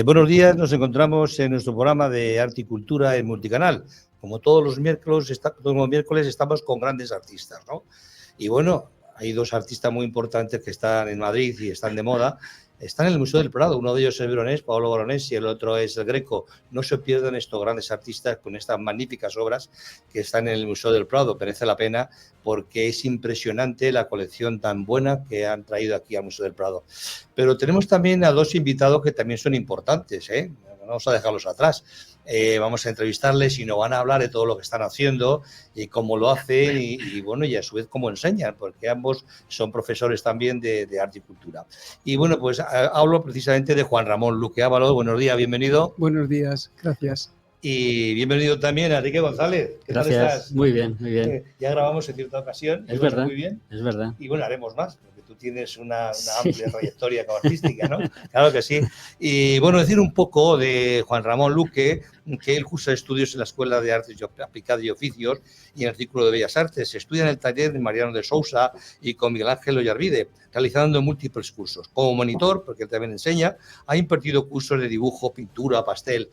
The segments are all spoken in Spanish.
Buenos días, nos encontramos en nuestro programa de Arte y Cultura en Multicanal. Como todos los miércoles estamos con grandes artistas, ¿no? Y bueno, hay dos artistas muy importantes que están en Madrid y están de moda. Están en el Museo del Prado, uno de ellos es el veronés, Paolo Veronés, y el otro es el Greco. No se pierdan estos grandes artistas con estas magníficas obras que están en el Museo del Prado. Merece la pena porque es impresionante la colección tan buena que han traído aquí al Museo del Prado. Pero tenemos también a dos invitados que también son importantes, ¿eh? No vamos a dejarlos atrás. Vamos a entrevistarles y nos van a hablar de todo lo que están haciendo y cómo lo hacen y bueno, y a su vez cómo enseñan, porque ambos son profesores también de arte y cultura. Y bueno, pues hablo precisamente de Juan Ramón Luque Ábalos. Buenos días, bienvenido. Buenos días, gracias. Y bienvenido tamén a Enrique González. ¿Qué Gracias, tal estás? Muy bien, muy bien. Ya grabamos en cierta ocasión. Es verdad, muy bien. Es verdad. Y bueno, haremos más, porque tú tienes una amplia trayectoria como artística, ¿no? Claro que sí. Y bueno, decir un poco de Juan Ramón Luque, que él cursa estudios en la Escuela de Artes Aplicadas y Oficios y en el Círculo de Bellas Artes. Estudia en el taller de Mariano de Sousa y con Miguel Ángel Ollarvide, realizando múltiples cursos. Como monitor, porque él también enseña, ha impartido cursos de dibujo, pintura, pastel.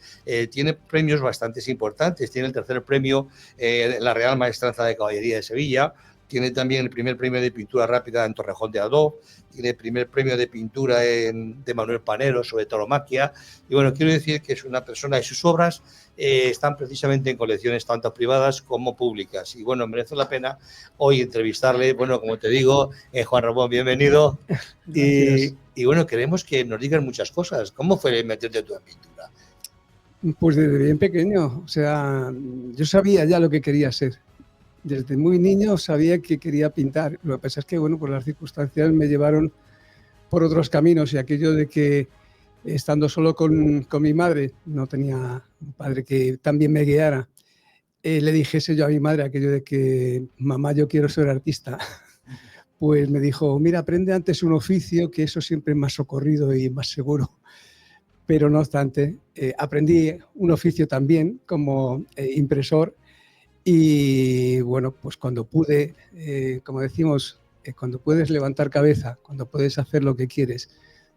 Tiene premios bastante importantes. Tiene el tercer premio la Real Maestranza de Caballería de Sevilla. Tiene también el primer premio de pintura rápida en Torrejón de Adó. Tiene el primer premio de pintura de Manuel Panero sobre tauromaquia. Y bueno, quiero decir que es una persona y sus obras están precisamente en colecciones tanto privadas como públicas. Y bueno, merece la pena hoy entrevistarle. Bueno, como te digo, Juan Ramón, bienvenido. Y bueno, queremos que nos digan muchas cosas. ¿Cómo fue meterte tú en pintura? Pues desde bien pequeño, o sea, yo sabía ya lo que quería ser. Desde muy niño sabía que quería pintar. Lo que pasa es que, bueno, pues las circunstancias me llevaron por otros caminos y aquello de que estando solo con mi madre, no tenía un padre que también me guiara, le dijese yo a mi madre aquello de que mamá, yo quiero ser artista. Pues me dijo, mira, aprende antes un oficio, que eso siempre es más socorrido y más seguro. Pero no obstante, aprendí un oficio también como impresor y bueno, pues cuando pude, como decimos, cuando puedes levantar cabeza, cuando puedes hacer lo que quieres,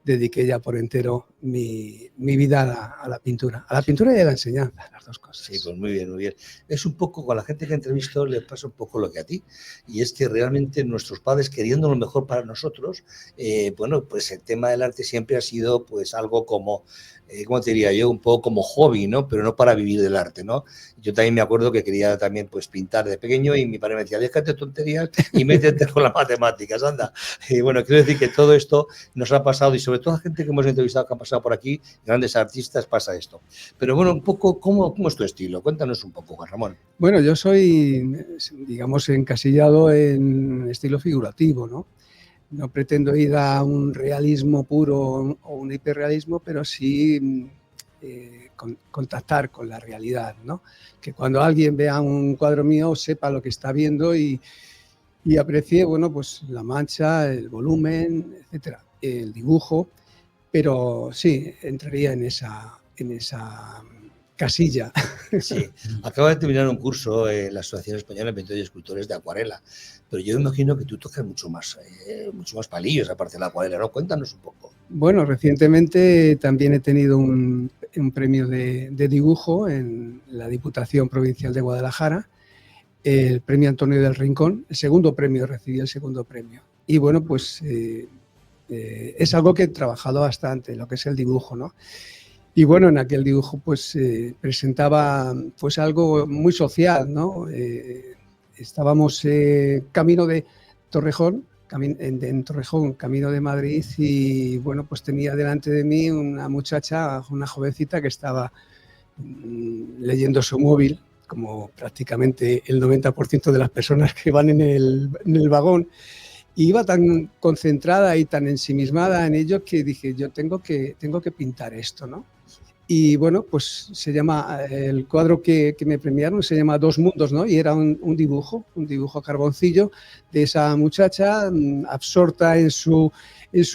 dediqué ya por entero mi vida a la pintura y a la enseñanza, las dos cosas. Sí, pues muy bien, muy bien. Es un poco, con la gente que entrevisto les pasa un poco lo que a ti, y es que realmente nuestros padres, queriendo lo mejor para nosotros, bueno, pues el tema del arte siempre ha sido pues algo como, ¿cómo te diría yo? Un poco como hobby, ¿no? Pero no para vivir del arte, ¿no? Yo también me acuerdo que quería también pues pintar de pequeño y mi padre me decía, déjate tonterías y métete con las matemáticas, anda. Y bueno, quiero decir que todo esto nos ha pasado y sobre todo a gente que hemos entrevistado que ha pasado por aquí, grandes artistas, pasa esto. Pero bueno, un poco, ¿cómo es tu estilo? Cuéntanos un poco, Juan Ramón. Bueno, yo soy, digamos, encasillado en estilo figurativo, ¿no? No pretendo ir a un realismo puro o un hiperrealismo, pero sí contactar con la realidad, ¿no? Que cuando alguien vea un cuadro mío sepa lo que está viendo y aprecie, bueno, pues la mancha, el volumen, etcétera, el dibujo, pero sí, entraría en esa casilla. Sí, acabo de terminar un curso en la Asociación Española de Pintores y Escultores de acuarela, pero yo imagino que tú tocas mucho más palillos aparte de la acuarela, ¿no? Cuéntanos un poco. Bueno, recientemente también he tenido un premio de dibujo en la Diputación Provincial de Guadalajara, el premio Antonio del Rincón, el segundo premio, recibí el segundo premio. Y bueno, pues es algo que he trabajado bastante, lo que es el dibujo, ¿no? Y bueno, en aquel dibujo pues presentaba pues algo muy social, ¿no? Estábamos camino de Torrejón, en Torrejón, camino de Madrid y bueno, pues tenía delante de mí una muchacha, una jovencita que estaba leyendo su móvil, como prácticamente el 90% de las personas que van en el vagón. Y iba tan concentrada y tan ensimismada en ello que dije, yo tengo que pintar esto, ¿no? Y bueno, pues se llama, el cuadro que me premiaron se llama Dos Mundos, ¿no? Y era un dibujo a carboncillo de esa muchacha absorta en su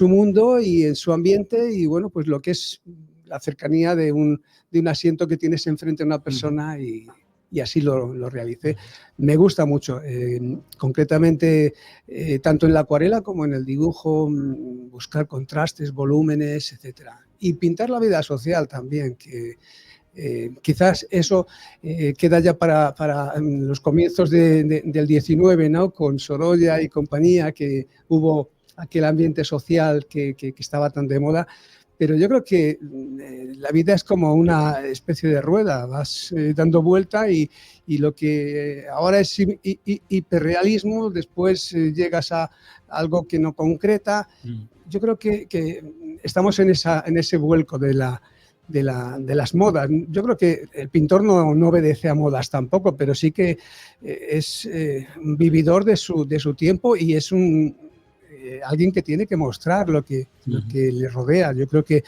mundo y en su ambiente y bueno, pues lo que es la cercanía de un asiento que tienes enfrente a una persona y así lo realicé. Me gusta mucho, concretamente, tanto en la acuarela como en el dibujo, buscar contrastes, volúmenes, etcétera. y pintar la vida social también, que quizás eso queda ya para los comienzos del 19, ¿no? Con Sorolla y compañía, que hubo aquel ambiente social que estaba tan de moda. Pero yo creo que la vida es como una especie de rueda, vas dando vuelta y lo que ahora es hiperrealismo, después llegas a algo que no concreta. Yo creo que estamos en ese vuelco de las modas. Yo creo que el pintor no obedece a modas tampoco, pero sí que es un vividor de su tiempo y es alguien que tiene que mostrar lo que le rodea. Yo creo que,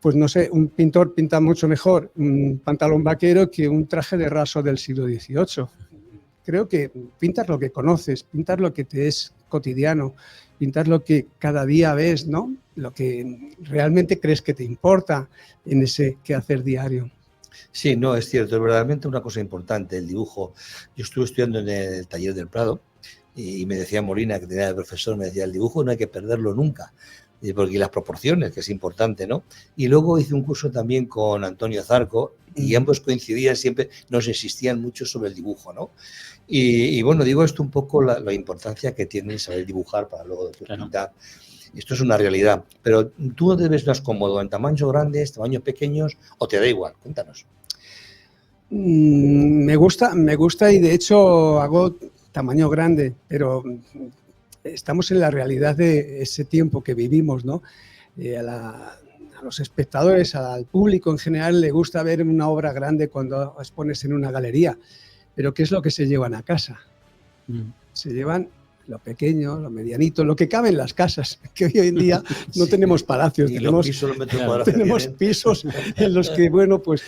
pues no sé, un pintor pinta mucho mejor un pantalón vaquero que un traje de raso del siglo XVIII. Creo que pintas lo que conoces, pintas lo que te es cotidiano, pintas lo que cada día ves, ¿no? Lo que realmente crees que te importa en ese quehacer diario. Sí, no, es cierto, es verdaderamente una cosa importante el dibujo. Yo estuve estudiando en el taller del Prado y me decía Molina, que tenía de profesor, me decía, el dibujo no hay que perderlo nunca, porque las proporciones, que es importante, ¿no? Y luego hice un curso también con Antonio Zarco y ambos coincidían siempre, nos insistían mucho sobre el dibujo, ¿no? Y bueno, digo esto un poco la importancia que tiene saber dibujar para luego pintar. Esto es una realidad, pero ¿tú te ves más cómodo en tamaños grandes, tamaños pequeños o te da igual? Cuéntanos. Me gusta y de hecho hago tamaño grande, pero estamos en la realidad de ese tiempo que vivimos, ¿no? A los espectadores, al público en general le gusta ver una obra grande cuando expones en una galería, pero ¿qué es lo que se llevan a casa? Se llevan lo pequeño, lo medianito, lo que cabe en las casas, que hoy en día no tenemos palacios, tenemos pisos en los que, bueno, pues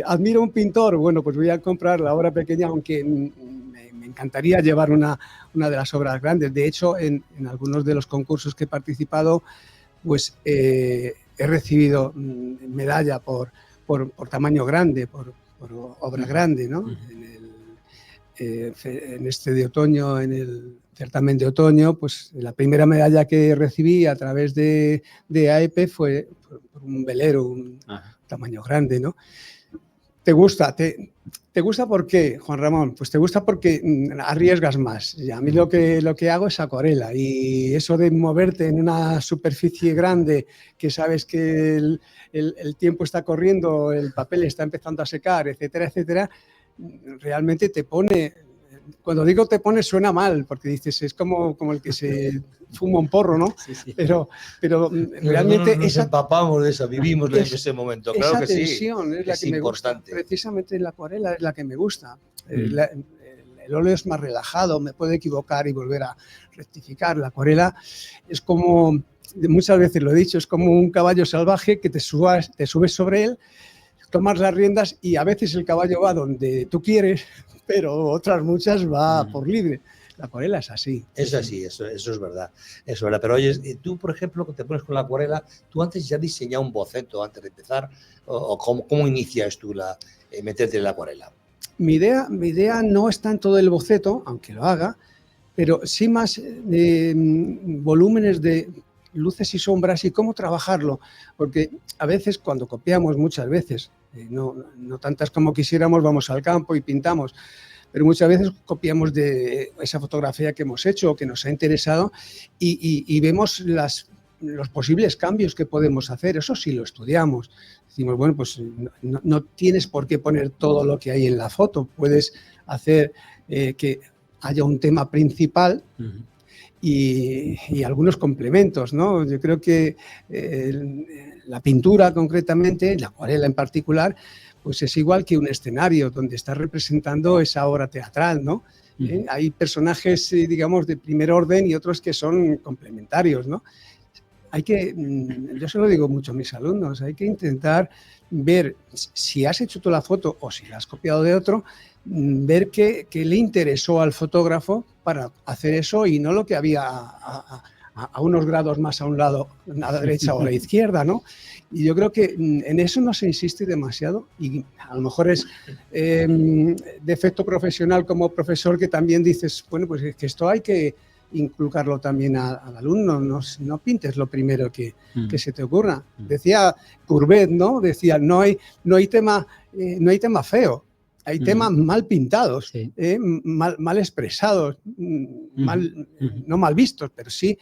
admiro un pintor, bueno, pues voy a comprar la obra pequeña, aunque me encantaría llevar una de las obras grandes. De hecho, en algunos de los concursos que he participado, pues he recibido medalla por tamaño grande, por obra grande, ¿no? En este de otoño, en el certamen de otoño, pues la primera medalla que recibí a través de AEP fue por un velero, un tamaño grande, ¿no? ¿Te gusta? ¿Te gusta por qué, Juan Ramón? Pues te gusta porque arriesgas más. Y a mí lo que hago es acuarela, y eso de moverte en una superficie grande, que sabes que el tiempo está corriendo, el papel está empezando a secar, etcétera, etcétera, realmente te pone, cuando digo te pone suena mal, porque dices, es como el que se fuma un porro, ¿no? Sí. Pero realmente nos empapamos de eso, vivimos en ese momento, claro esa que sí. tensión es la que me gusta, precisamente la acuarela es la que me gusta. El óleo es más relajado, me puedo equivocar y volver a rectificar. La acuarela es como, muchas veces lo he dicho, es como un caballo salvaje que te subes sobre él, tomas las riendas y a veces el caballo va donde tú quieres, pero otras muchas va por libre. La acuarela es así. Es así, eso es verdad. Eso es verdad. Pero oye, tú, por ejemplo, que te pones con la acuarela, ¿tú antes ya has diseñado un boceto antes de empezar? ¿O cómo inicias tú meterte en la acuarela? Mi idea no está en todo el boceto, aunque lo haga, pero sí más volúmenes de luces y sombras y cómo trabajarlo, porque a veces cuando copiamos, muchas veces, no tantas como quisiéramos, vamos al campo y pintamos, pero muchas veces copiamos de esa fotografía que hemos hecho o que nos ha interesado y vemos los posibles cambios que podemos hacer. Eso sí lo estudiamos. Decimos, bueno, pues no tienes por qué poner todo lo que hay en la foto, puedes hacer que haya un tema principal y algunos complementos, ¿no? Yo creo que la pintura concretamente, la acuarela en particular, pues es igual que un escenario donde estás representando esa obra teatral, ¿no? Hay personajes, digamos, de primer orden y otros que son complementarios, ¿no? Yo se lo digo mucho a mis alumnos, hay que intentar ver si has hecho tú la foto o si la has copiado de otro, ver qué le interesó al fotógrafo para hacer eso y no lo que había a unos grados más a un lado, a la derecha o a la izquierda, ¿no? Y yo creo que en eso no se insiste demasiado y a lo mejor es defecto profesional como profesor que también dices, bueno, pues es que esto hay que inculcarlo también al alumno, no pintes lo primero que se te ocurra. Decía Courbet, ¿no? Decía, no hay tema feo, hay temas mal pintados, sí. mal expresados, no mal vistos, pero sí,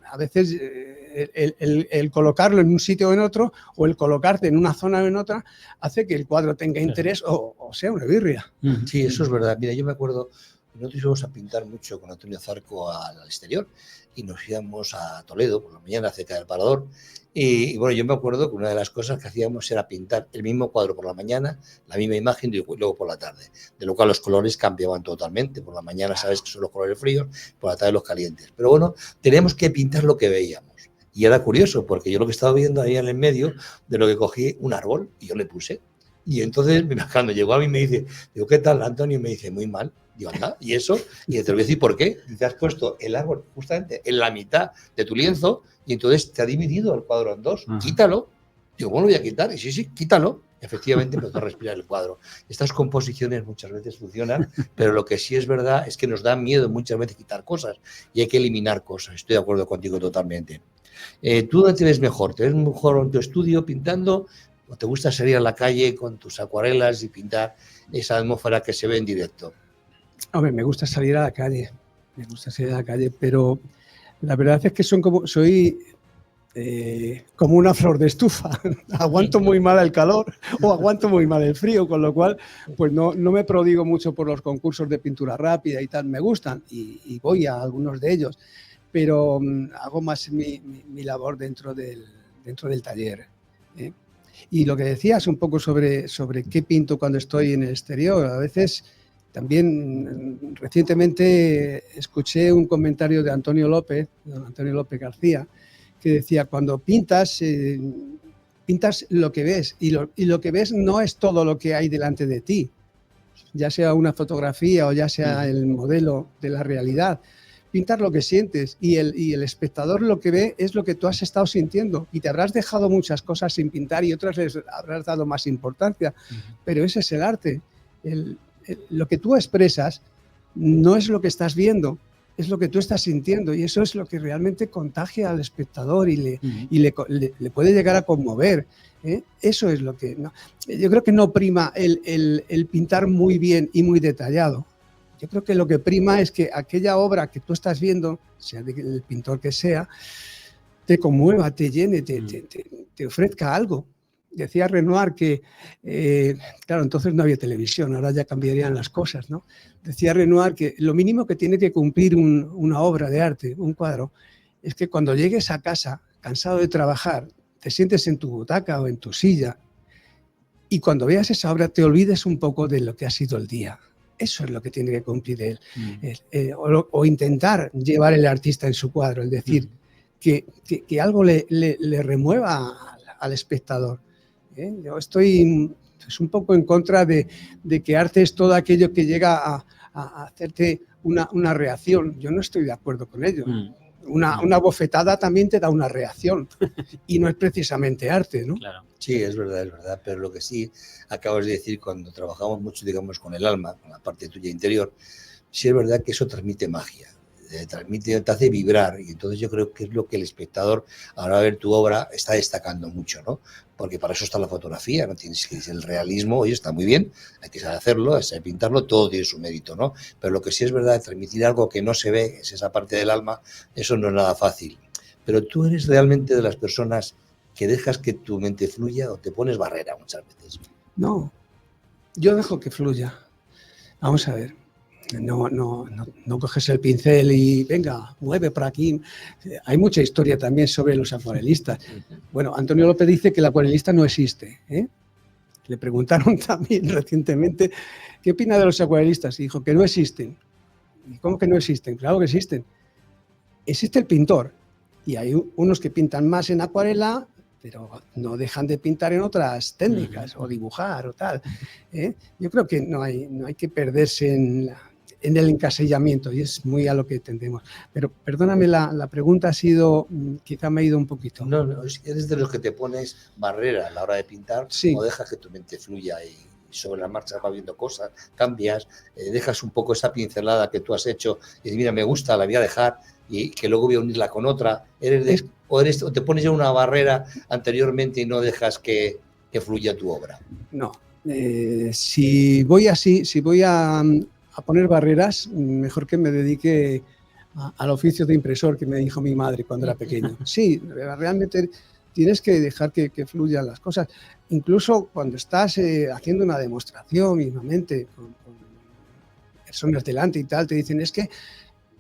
a veces el colocarlo en un sitio o en otro, o el colocarte en una zona o en otra, hace que el cuadro tenga interés o sea una birria. Sí, eso es verdad. Mira, yo me acuerdo, nosotros íbamos a pintar mucho con Antonio Zarco al exterior y nos íbamos a Toledo por la mañana cerca del Parador. Y bueno, yo me acuerdo que una de las cosas que hacíamos era pintar el mismo cuadro por la mañana, la misma imagen y luego por la tarde, de lo cual los colores cambiaban totalmente. Por la mañana sabes que son los colores fríos, por la tarde los calientes. Pero bueno, teníamos que pintar lo que veíamos. Y era curioso, porque yo lo que estaba viendo ahí en el medio, de lo que cogí un árbol y yo le puse. Y entonces, cuando llegó a mí me dice, digo, ¿qué tal, Antonio? Y me dice, muy mal. Digo, anda, ¿y eso? Y te voy a decir por qué. Y te has puesto el árbol justamente en la mitad de tu lienzo y entonces te ha dividido el cuadro en dos. Quítalo. Digo, ¿cómo lo voy a quitar? Y sí, quítalo. Efectivamente empezó a respirar el cuadro. Estas composiciones muchas veces funcionan, pero lo que sí es verdad es que nos da miedo muchas veces quitar cosas y hay que eliminar cosas. Estoy de acuerdo contigo totalmente. ¿Tú dónde te ves mejor? ¿Te ves mejor en tu estudio pintando o te gusta salir a la calle con tus acuarelas y pintar esa atmósfera que se ve en directo? Hombre, me gusta salir a la calle, pero la verdad es que soy como una flor de estufa. Aguanto muy mal el calor o aguanto muy mal el frío, con lo cual pues no me prodigo mucho por los concursos de pintura rápida y tal. Me gustan y voy a algunos de ellos, pero hago más mi labor dentro del taller. Y lo que decías un poco sobre qué pinto cuando estoy en el exterior, a veces también recientemente escuché un comentario de Antonio López García, que decía, cuando pintas lo que ves y lo que ves no es todo lo que hay delante de ti, ya sea una fotografía o ya sea el modelo de la realidad. Pintar lo que sientes y el espectador lo que ve es lo que tú has estado sintiendo y te habrás dejado muchas cosas sin pintar y otras les habrás dado más importancia, pero ese es el arte. Lo que tú expresas no es lo que estás viendo, es lo que tú estás sintiendo y eso es lo que realmente contagia al espectador y le puede llegar a conmover. Eso es lo que... yo creo que no prima el pintar muy bien y muy detallado. Yo creo que lo que prima es que aquella obra que tú estás viendo, sea del pintor que sea, te conmueva, te llene, te ofrezca algo. Decía Renoir que, claro, entonces no había televisión, ahora ya cambiarían las cosas, ¿no? Decía Renoir que lo mínimo que tiene que cumplir una obra de arte, un cuadro, es que cuando llegues a casa, cansado de trabajar, te sientes en tu butaca o en tu silla y cuando veas esa obra te olvides un poco de lo que ha sido el día. Eso es lo que tiene que cumplir él. O intentar llevar el artista en su cuadro, es decir, que algo le remueva al espectador. Yo estoy un poco en contra de que arte es todo aquello que llega a hacerte una reacción. Yo no estoy de acuerdo con ello. Una bofetada también te da una reacción y no es precisamente arte, ¿no? Claro. Sí, es verdad, pero lo que sí acabas de decir, cuando trabajamos mucho, digamos, con el alma, con la parte tuya interior, sí es verdad que eso transmite magia, te hace vibrar y entonces yo creo que es lo que el espectador, ahora a ver tu obra, está destacando mucho, ¿no? Porque para eso está la fotografía, no tienes que decir el realismo, oye, está muy bien, hay que saber hacerlo, hay que saber pintarlo, todo tiene su mérito, ¿no? Pero lo que sí es verdad, transmitir algo que no se ve, es esa parte del alma, eso no es nada fácil. Pero tú eres realmente de las personas que dejas que tu mente fluya o te pones barrera muchas veces. No, yo dejo que fluya. Vamos a ver, no coges el pincel y venga, mueve por aquí. Hay mucha historia también sobre los acuarelistas. Bueno, Antonio López dice que el acuarelista no existe. Le preguntaron también recientemente qué opina de los acuarelistas y dijo que no existen. ¿Y cómo que no existen? Claro que existen. Existe el pintor y hay unos que pintan más en acuarela, pero no dejan de pintar en otras técnicas o dibujar o tal. Yo creo que no hay que perderse en el encasillamiento y es muy a lo que tendemos. Pero perdóname, la pregunta ha sido, quizá me he ido un poquito. No, eres de los que te pones barrera a la hora de pintar, sí, o dejas que tu mente fluya y sobre la marcha vas viendo cosas, cambias, dejas un poco esa pincelada que tú has hecho y dices, mira, me gusta, la voy a dejar y que luego voy a unirla con otra. ¿O te pones ya una barrera anteriormente y no dejas que fluya tu obra? No. Si voy a poner barreras, mejor que me dedique al oficio de impresor que me dijo mi madre cuando era pequeño. Sí, realmente tienes que dejar que fluyan las cosas. Incluso cuando estás haciendo una demostración mismamente con personas delante y tal, te dicen, es que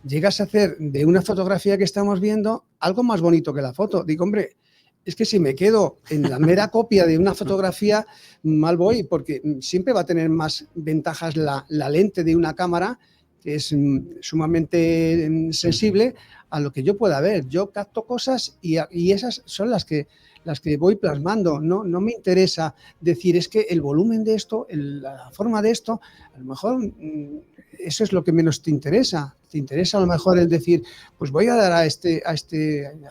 llegas a hacer de una fotografía que estamos viendo algo más bonito que la foto. Digo, hombre, es que si me quedo en la mera copia de una fotografía, mal voy, porque siempre va a tener más ventajas la lente de una cámara, que es sumamente sensible a lo que yo pueda ver. Yo capto cosas y esas son las que voy plasmando. No me interesa decir, es que el volumen de esto, la forma de esto, a lo mejor eso es lo que menos te interesa. Te interesa a lo mejor el decir, pues voy a dar a este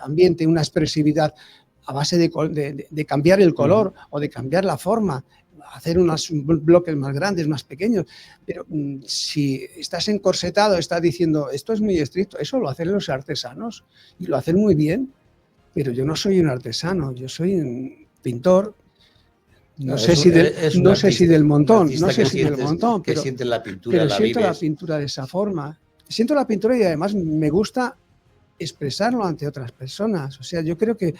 ambiente una expresividad a base de cambiar el color o de cambiar la forma, hacer unos bloques más grandes, más pequeños. Pero si estás encorsetado, estás diciendo, esto es muy estricto, eso lo hacen los artesanos y lo hacen muy bien, pero yo no soy un artesano, yo soy un pintor. No sé si del montón, pero siente la pintura, siento la pintura de esa forma. Siento la pintura y además me gusta expresarlo ante otras personas. O sea, yo creo que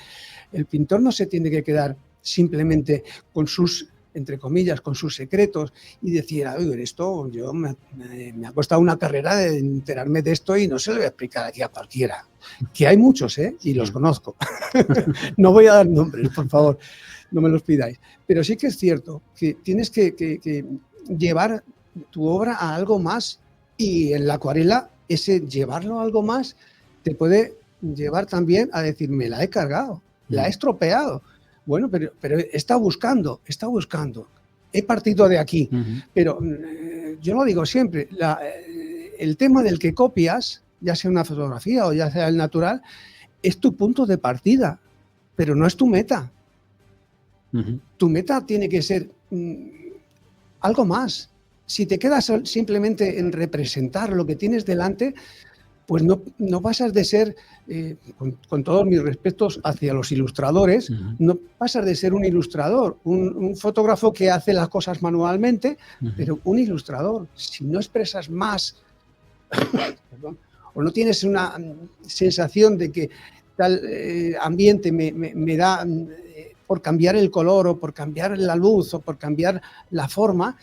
el pintor no se tiene que quedar simplemente con sus, entre comillas, con sus secretos y decir, esto yo me ha costado una carrera de enterarme de esto y no se lo voy a explicar aquí a cualquiera. Que hay muchos, y los conozco. No voy a dar nombres, por favor, no me los pidáis. Pero sí que es cierto que tienes que llevar tu obra a algo más, y en la acuarela ese llevarlo a algo más te puede llevar también a decir, me la he cargado, la he estropeado. Bueno, pero he estado buscando, he partido de aquí. Pero yo lo digo siempre, el tema del que copias, ya sea una fotografía o ya sea el natural, es tu punto de partida, pero no es tu meta. Tu meta tiene que ser algo más. Si te quedas simplemente en representar lo que tienes delante, pues no pasas de ser, con todos mis respetos hacia los ilustradores, no pasas de ser un ilustrador, un fotógrafo que hace las cosas manualmente, pero un ilustrador. Si no expresas más, perdón, o no tienes una sensación de que tal ambiente me da por cambiar el color o por cambiar la luz o por cambiar la forma,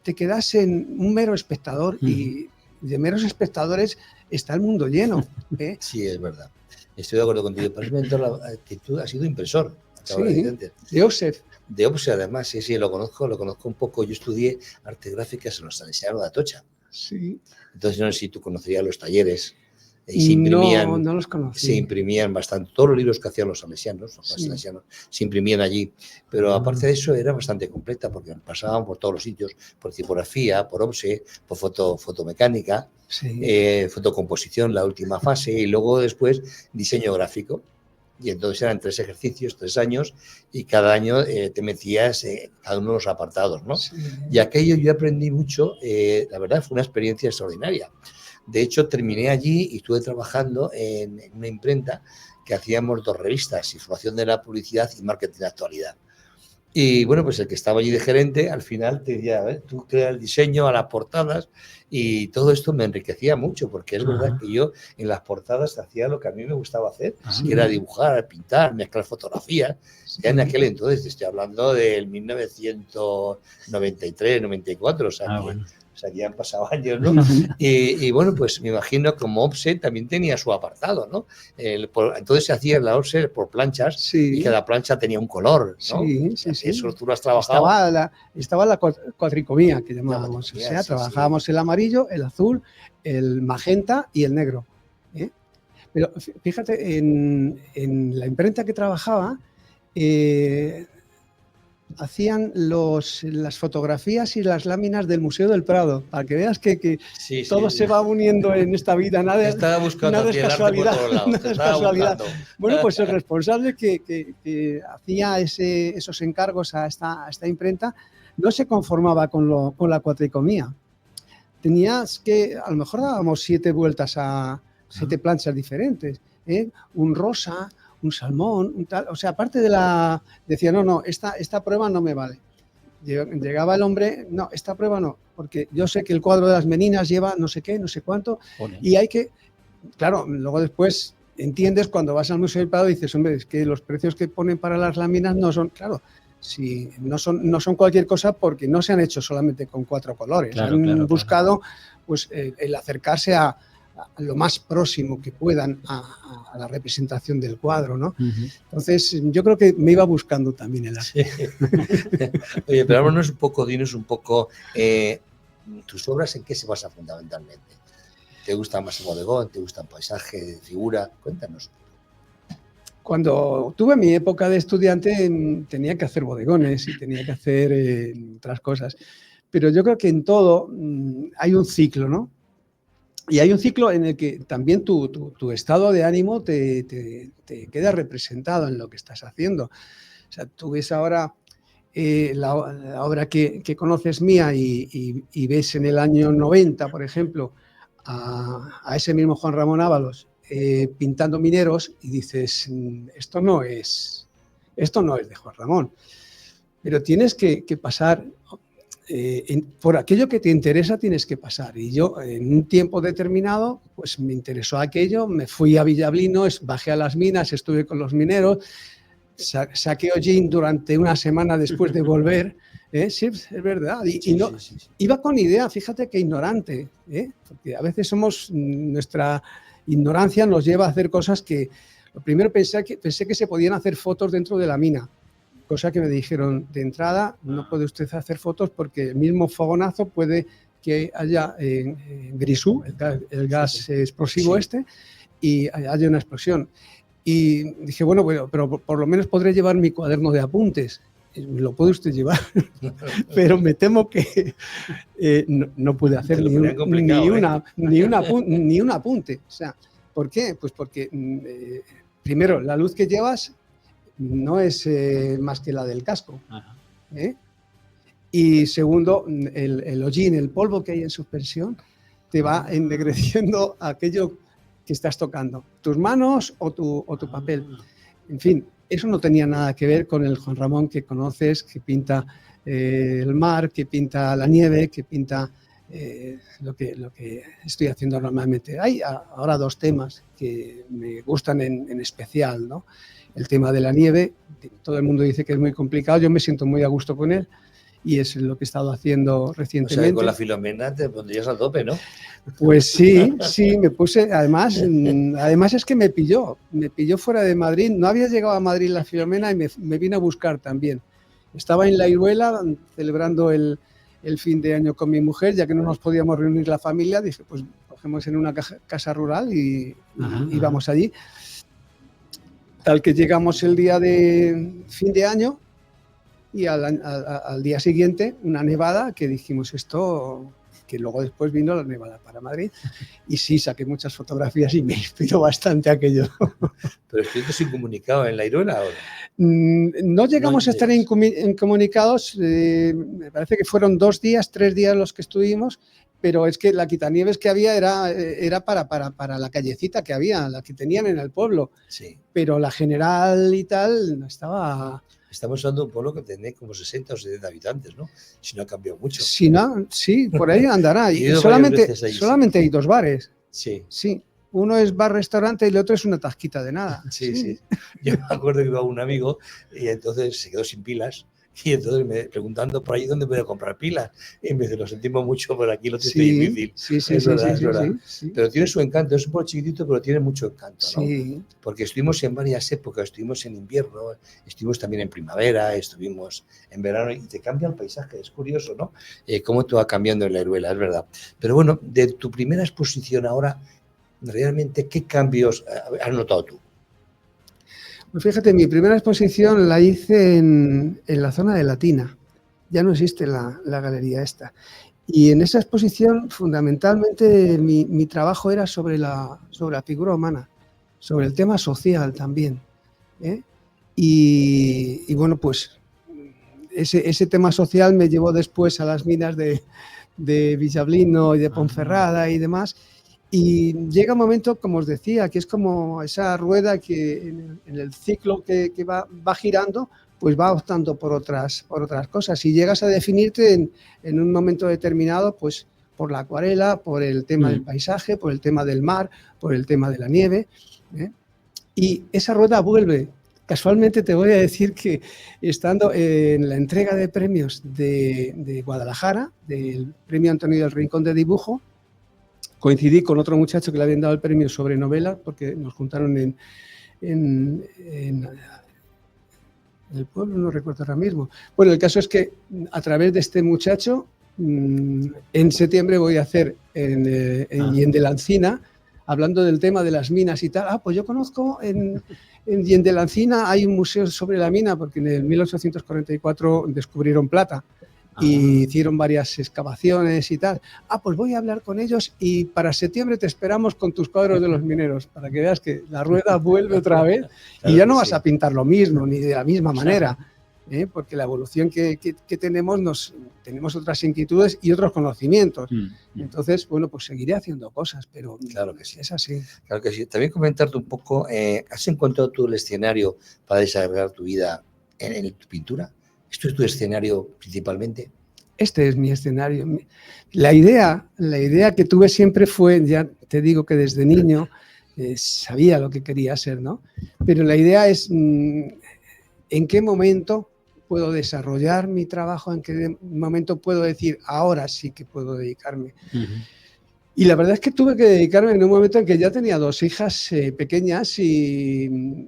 te quedas en un mero espectador y de meros espectadores está el mundo lleno. Sí, es verdad. Estoy de acuerdo contigo. Pero que tú has sido impresor. Sí, de Offset. De Offset, además, sí, lo conozco un poco. Yo estudié arte gráficas en los Salesianos de Atocha. Sí. Entonces, no sé si tú conocías los talleres. Y se imprimían, no los conocí. Se imprimían bastante. Todos los libros que hacían los salesianos, se imprimían allí. Pero aparte de eso era bastante completa porque pasaban por todos los sitios, por tipografía, por offset, por fotomecánica, fotocomposición, la última fase, y luego después diseño gráfico. Y entonces eran 3 ejercicios, 3 años, y cada año te metías cada uno de los apartados, ¿no? Sí. Y aquello yo aprendí mucho, la verdad fue una experiencia extraordinaria. De hecho, terminé allí y estuve trabajando en una imprenta que hacíamos 2 revistas, Información de la Publicidad y Marketing de Actualidad. Y bueno, pues el que estaba allí de gerente, al final te decía, tú creas el diseño a las portadas, y todo esto me enriquecía mucho, porque es verdad que yo en las portadas hacía lo que a mí me gustaba hacer, que era dibujar, pintar, mezclar fotografías. Ya en aquel entonces, te estoy hablando del 1993, 94, o sea, o sea, que ya han pasado años, ¿no? Y bueno, pues me imagino como Offset también tenía su apartado, ¿no? Entonces se hacía la Offset por planchas, y cada plancha tenía un color, ¿no? Sí. Eso tú lo has trabajado. Estaba la cuatricomía, que llamábamos. O sea, trabajábamos el amarillo, el azul, el magenta y el negro. Pero fíjate, en la imprenta que trabajaba, hacían las fotografías y las láminas del Museo del Prado, para que veas que todo se va uniendo en esta vida, nada es casualidad. Bueno, pues el responsable que hacía esos encargos a esta imprenta no se conformaba con la cuatricomía. Tenías que, a lo mejor dábamos 7 vueltas a 7 planchas diferentes, ¿eh? Un rosa, un salmón, un tal. O sea, aparte de decía, no, esta prueba no me vale. Llegaba el hombre, no, esta prueba no, porque yo sé que el cuadro de las meninas lleva no sé qué, no sé cuánto, y hay que, claro, luego después entiendes cuando vas al Museo del Prado y dices, hombre, es que los precios que ponen para las láminas no son, claro, si no son cualquier cosa porque no se han hecho solamente con 4 colores, han buscado pues el acercarse a lo más próximo que puedan a la representación del cuadro, ¿no? Entonces, yo creo que me iba buscando también el arte. Sí. Oye, pero dinos un poco, tus obras en qué se basan fundamentalmente. ¿Te gusta más el bodegón? ¿Te gusta el paisaje, figura? Cuéntanos. Cuando tuve mi época de estudiante tenía que hacer bodegones y tenía que hacer otras cosas, pero yo creo que en todo hay un ciclo, ¿no? Y hay un ciclo en el que también tu estado de ánimo te queda representado en lo que estás haciendo. O sea, tú ves ahora la obra que conoces mía y ves en el año 90, por ejemplo, a ese mismo Juan Ramón Ábalos pintando mineros y dices, esto no es de Juan Ramón. Pero tienes que pasar... por aquello que te interesa tienes que pasar, y yo en un tiempo determinado pues me interesó aquello, me fui a Villablino, bajé a las minas, estuve con los mineros, saqué hollín durante una semana después de volver, sí, es verdad, y no, iba con idea, fíjate que ignorante, porque a veces nuestra ignorancia nos lleva a hacer cosas que, lo primero pensé que se podían hacer fotos dentro de la mina, cosa que me dijeron de entrada, no puede usted hacer fotos porque el mismo fogonazo puede que haya grisú, el gas explosivo y haya una explosión. Y dije, bueno, pero por lo menos podré llevar mi cuaderno de apuntes. Lo puede usted llevar, pero me temo que no pude hacer ni un apunte. O sea, ¿por qué? Pues porque, primero, la luz que llevas no es más que la del casco. Y segundo, el hollín, el polvo que hay en suspensión, te va ennegreciendo aquello que estás tocando, tus manos o tu papel. En fin, eso no tenía nada que ver con el Juan Ramón que conoces, que pinta el mar, que pinta la nieve, que pinta lo que estoy haciendo normalmente. Hay ahora 2 temas que me gustan en especial, ¿no? El tema de la nieve, todo el mundo dice que es muy complicado, yo me siento muy a gusto con él y es lo que he estado haciendo recientemente. O sea, con la Filomena te pondrías a tope, ¿no? Pues sí, me puse, además es que me pilló fuera de Madrid, no había llegado a Madrid la Filomena y me vino a buscar también. Estaba en La Iruela celebrando el fin de año con mi mujer, ya que no nos podíamos reunir la familia, dije, pues cogemos en una casa rural y vamos allí. Tal que llegamos el día de fin de año y al día siguiente una nevada que dijimos esto, que luego después vino la nevada para Madrid y sí, saqué muchas fotografías y me inspiró bastante aquello. ¿Pero estuviste incomunicado en La Iruela ahora? No llegamos a estar incomunicados, me parece que fueron 2 días, 3 días los que estuvimos, pero es que la quitanieves que había era para la callecita que había, la que tenían en el pueblo. Sí. Pero la general y tal no estaba... Estamos hablando de un pueblo que tiene como 60 o 70 habitantes, ¿no? Si no ha cambiado mucho. Sí, por ahí andará. Y solamente hay 2 bares. Sí. Sí. Uno es bar-restaurante y el otro es una tasquita de nada. Sí. Yo me acuerdo que iba un amigo y entonces se quedó sin pilas. Y entonces me preguntando por ahí dónde puedo comprar pilas. Y me dice, lo sentimos mucho, por aquí lo tiene difícil. Sí, es verdad. Pero tiene su encanto, es un pueblo chiquitito, pero tiene mucho encanto, ¿no? Sí. Porque estuvimos en varias épocas, estuvimos en invierno, estuvimos también en primavera, estuvimos en verano y te cambia el paisaje, es curioso, ¿no? Cómo te va cambiando en La Iruela, es verdad. Pero bueno, de tu primera exposición ahora, realmente, ¿qué cambios has notado tú? Pues fíjate, mi primera exposición la hice en la zona de Latina. Ya no existe la galería esta. Y en esa exposición, fundamentalmente, mi trabajo era sobre la figura humana, sobre el tema social también. Y bueno, pues ese tema social me llevó después a las minas de Villablino y de Ponferrada y demás. Y llega un momento, como os decía, que es como esa rueda que en el ciclo que va girando, pues va optando por otras cosas. Y llegas a definirte en un momento determinado, pues por la acuarela, por el tema del paisaje, por el tema del mar, por el tema de la nieve. Y esa rueda vuelve. Casualmente te voy a decir que estando en la entrega de premios de Guadalajara, del premio Antonio del Rincón de Dibujo, coincidí con otro muchacho que le habían dado el premio sobre novela, porque nos juntaron en el pueblo, no recuerdo ahora mismo. Bueno, el caso es que a través de este muchacho, en septiembre voy a hacer en de la Encina, hablando del tema de las minas y tal. Pues yo conozco en de la Encina hay un museo sobre la mina, porque en el 1844 descubrieron plata. Y hicieron varias excavaciones y tal. Pues voy a hablar con ellos y para septiembre te esperamos con tus cuadros de los mineros, para que veas que la rueda vuelve otra vez. Claro, y ya no vas a pintar lo mismo, ni de la misma manera, porque la evolución que tenemos, tenemos otras inquietudes y otros conocimientos. Entonces, bueno, pues seguiré haciendo cosas, pero claro que sí. Es así. Claro que sí. También comentarte un poco, ¿has encontrado tú el escenario para desarrollar tu vida en tu pintura? ¿Esto es tu escenario principalmente? Este es mi escenario. La idea que tuve siempre fue, ya te digo que desde niño sabía lo que quería ser, ¿no? Pero la idea es en qué momento puedo desarrollar mi trabajo, en qué momento puedo decir, ahora sí que puedo dedicarme. Y la verdad es que tuve que dedicarme en un momento en que ya tenía 2 hijas pequeñas y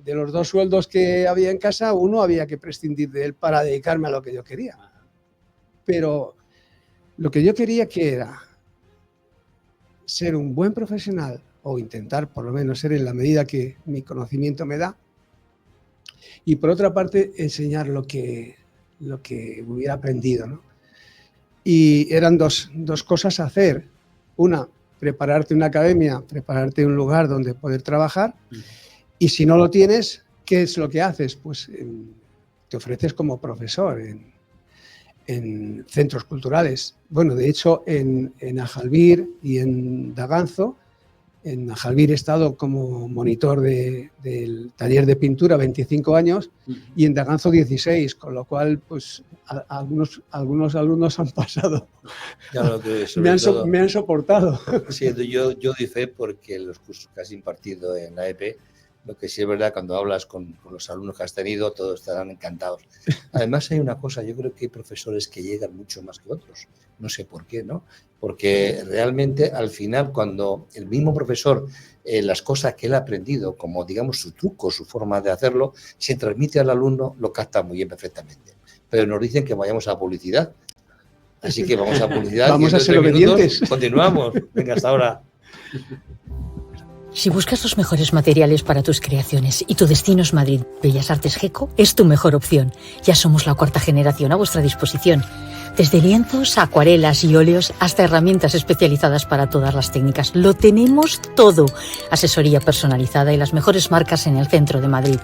de los 2 sueldos que había en casa, uno había que prescindir de él para dedicarme a lo que yo quería. Pero lo que yo quería que era ser un buen profesional, o intentar por lo menos ser en la medida que mi conocimiento me da, y por otra parte enseñar lo que hubiera aprendido, ¿no? Y eran dos cosas a hacer. Una, prepararte una academia, prepararte un lugar donde poder trabajar. Y si no lo tienes, ¿qué es lo que haces? Pues te ofreces como profesor en centros culturales. Bueno, de hecho, en Ajalbir y en Daganzo, en Ajalbir he estado como monitor del taller de pintura 25 años y en Daganzo 16, con lo cual, pues, algunos alumnos han pasado. Claro, me han soportado. Sí, yo doy fe porque los cursos que has impartido en la EP, lo que sí es verdad, cuando hablas con los alumnos que has tenido, todos estarán encantados. Además, hay una cosa, yo creo que hay profesores que llegan mucho más que otros. No sé por qué, ¿no? Porque realmente, al final, cuando el mismo profesor, las cosas que él ha aprendido, como digamos su truco, su forma de hacerlo, se transmite al alumno, lo capta muy bien, perfectamente. Pero nos dicen que vayamos a publicidad. Así que vamos a publicidad. Vamos a ser obedientes. Continuamos. Venga, hasta ahora. Si buscas los mejores materiales para tus creaciones y tu destino es Madrid, Bellas Artes GECO es tu mejor opción. Ya somos la 4ª generación a vuestra disposición. Desde lienzos, acuarelas y óleos hasta herramientas especializadas para todas las técnicas. Lo tenemos todo. Asesoría personalizada y las mejores marcas en el centro de Madrid.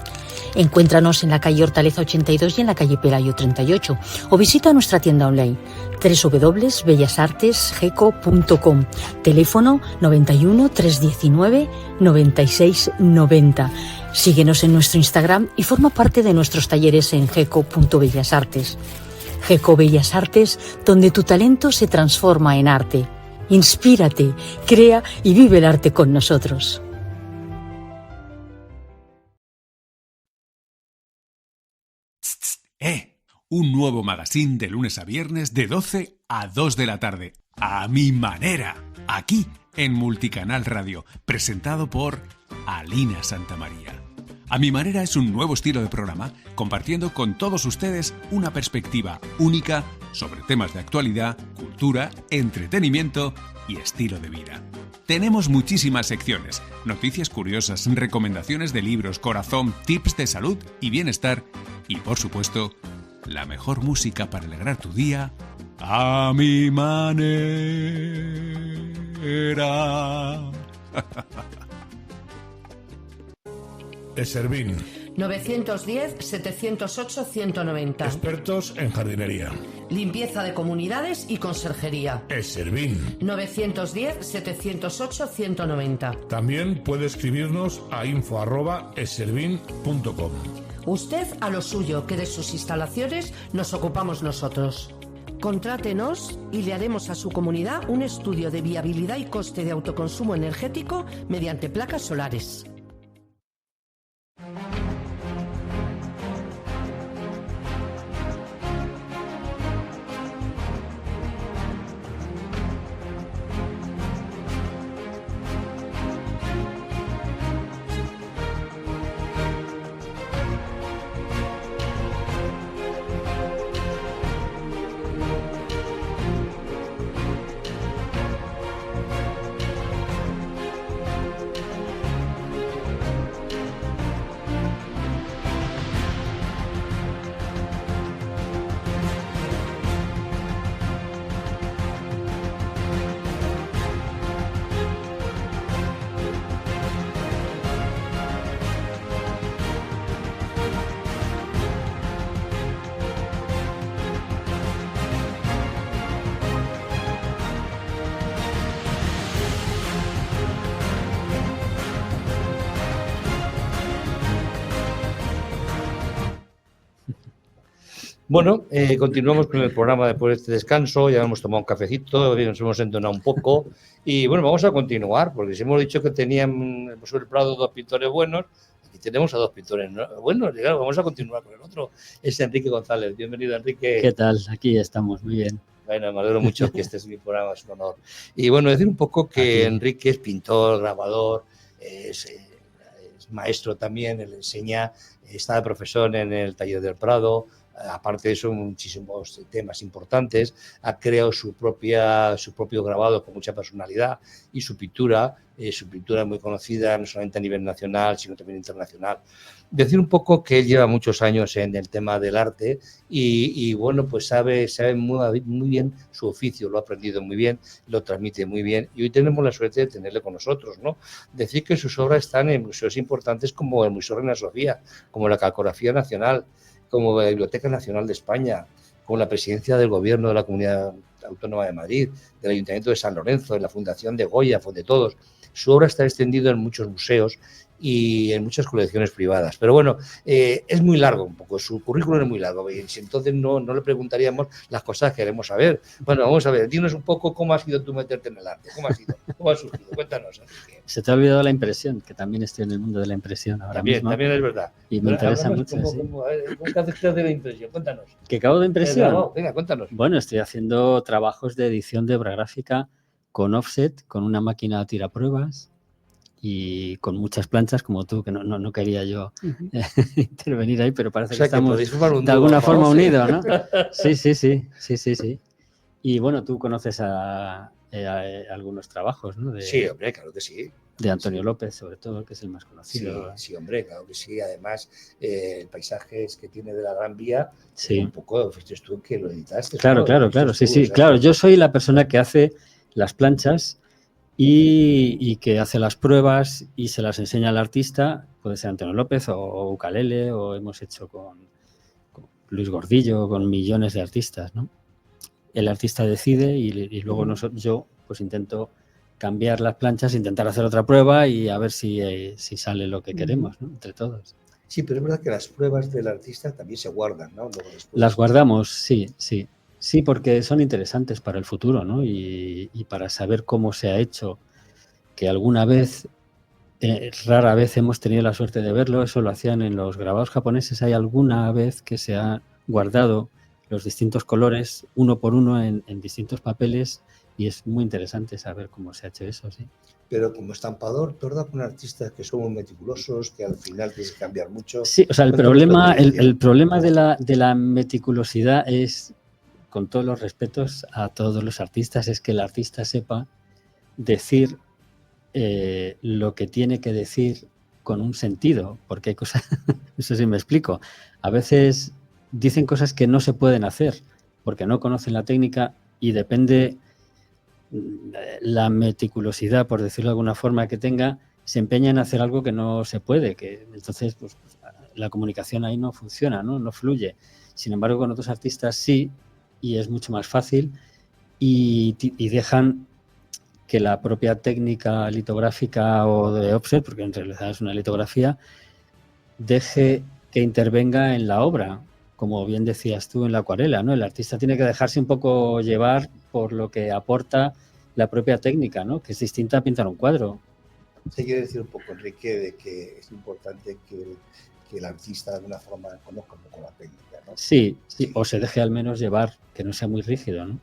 Encuéntranos en la calle Hortaleza 82 y en la calle Pelayo 38 o visita nuestra tienda online www.bellasartesgeco.com. Teléfono 91 319 96 90. Síguenos en nuestro Instagram y forma parte de nuestros talleres en geco.bellasartes. GECO Bellas Artes, donde tu talento se transforma en arte. Inspírate, crea y vive el arte con nosotros. Un nuevo magazine de lunes a viernes de 12 a 2 de la tarde. A mi manera. Aquí en Multicanal Radio. Presentado por Alina Santamaría. A mi manera es un nuevo estilo de programa, compartiendo con todos ustedes una perspectiva única sobre temas de actualidad, cultura, entretenimiento y estilo de vida. Tenemos muchísimas secciones, noticias curiosas, recomendaciones de libros, corazón, tips de salud y bienestar y, por supuesto, la mejor música para alegrar tu día a mi manera. Eservín. 910-708-190. Expertos en jardinería, Limpieza de comunidades y conserjería. Eservín. 910-708-190. También puede escribirnos a info@eservin.com. Usted a lo suyo, que de sus instalaciones nos ocupamos nosotros. Contrátenos y le haremos a su comunidad un estudio de viabilidad y coste de autoconsumo energético mediante placas solares. Bueno, continuamos con el programa después de este descanso, ya hemos tomado un cafecito, nos hemos entonado un poco y bueno, vamos a continuar, porque si hemos dicho que tenían sobre el Prado 2 pintores buenos, aquí tenemos a 2 pintores buenos, y claro, vamos a continuar con el otro, es Enrique González. Bienvenido, Enrique. ¿Qué tal? Aquí estamos, muy bien. Bueno, me alegro mucho que este es mi programa, es un honor. Y bueno, decir un poco que aquí Enrique es pintor, grabador, es maestro también, él enseña, está de profesor en el taller del Prado. Aparte de eso, muchísimos temas importantes. Ha creado su propio grabado con mucha personalidad y su pintura es muy conocida, no solamente a nivel nacional, sino también internacional. Decir un poco que él lleva muchos años en el tema del arte y bueno, pues sabe muy bien su oficio, lo ha aprendido muy bien, lo transmite muy bien y hoy tenemos la suerte de tenerle con nosotros, ¿no? Decir que sus obras están en museos importantes como el Museo Reina Sofía, como la Calcografía Nacional, como la Biblioteca Nacional de España, como la presidencia del Gobierno de la Comunidad Autónoma de Madrid, del Ayuntamiento de San Lorenzo, de la Fundación de Goya, de todos. Su obra está extendida en muchos museos y en muchas colecciones privadas. Pero bueno, es muy largo un poco, su currículum es muy largo, y entonces no le preguntaríamos las cosas que queremos saber. Bueno, vamos a ver, dinos un poco cómo ha sido tú meterte en el arte, cómo ha sido, cómo ha surgido, cuéntanos, Enrique. Se te ha olvidado la impresión, que también estoy en el mundo de la impresión ahora mismo. También es verdad. Y me interesa mucho. ¿Cómo que haces de la impresión? Cuéntanos. ¿Qué acabo de impresión? Venga, cuéntanos. Bueno, estoy haciendo trabajos de edición de obra gráfica con offset, con una máquina tirapruebas y con muchas planchas como tú, que no quería yo intervenir ahí, pero parece que estamos de alguna forma unidos, ¿no? Sí. Y bueno, tú conoces a algunos trabajos, ¿no? Sí, hombre, claro que sí. De Antonio López, sobre todo, que es el más conocido. Sí, hombre, claro que sí. Además, el paisaje que tiene de la Gran Vía, sí. Un poco, fuiste tú que lo editaste. Claro, sí. Claro, yo soy la persona que hace las planchas y que hace las pruebas y se las enseña al artista, puede ser Antonio López o Ucalele, o hemos hecho con Luis Gordillo, con millones de artistas, ¿no? El artista decide y luego yo pues intento cambiar las planchas, intentar hacer otra prueba y a ver si sale lo que queremos, ¿no? Entre todos. Sí, pero es verdad que las pruebas del artista también se guardan, ¿no? Las guardamos, sí. Sí, porque son interesantes para el futuro, ¿no? Y para saber cómo se ha hecho, que alguna vez, rara vez hemos tenido la suerte de verlo, eso lo hacían en los grabados japoneses, hay alguna vez que se ha guardado los distintos colores uno por uno en distintos papeles y es muy interesante saber cómo se ha hecho eso, sí. Pero como estampador, ¿verdad? Con artistas que somos meticulosos, que al final tienes que cambiar mucho. Sí, o sea, el problema de la meticulosidad es, con todos los respetos a todos los artistas, es que el artista sepa decir lo que tiene que decir con un sentido, porque hay cosas, eso sí me explico, a veces dicen cosas que no se pueden hacer porque no conocen la técnica y depende la meticulosidad, por decirlo de alguna forma, que tenga, se empeña en hacer algo que no se puede, que entonces pues, la comunicación ahí no funciona, no fluye. Sin embargo, con otros artistas sí, y es mucho más fácil, y dejan que la propia técnica litográfica o de offset, porque en realidad es una litografía, deje que intervenga en la obra, como bien decías tú en la acuarela, ¿no? El artista tiene que dejarse un poco llevar por lo que aporta la propia técnica, ¿no? Que es distinta a pintar un cuadro. Se quiere decir un poco, Enrique, de que es importante que el artista de alguna forma conozca un poco la técnica, ¿no? Sí, o se deje al menos llevar, que no sea muy rígido, ¿no?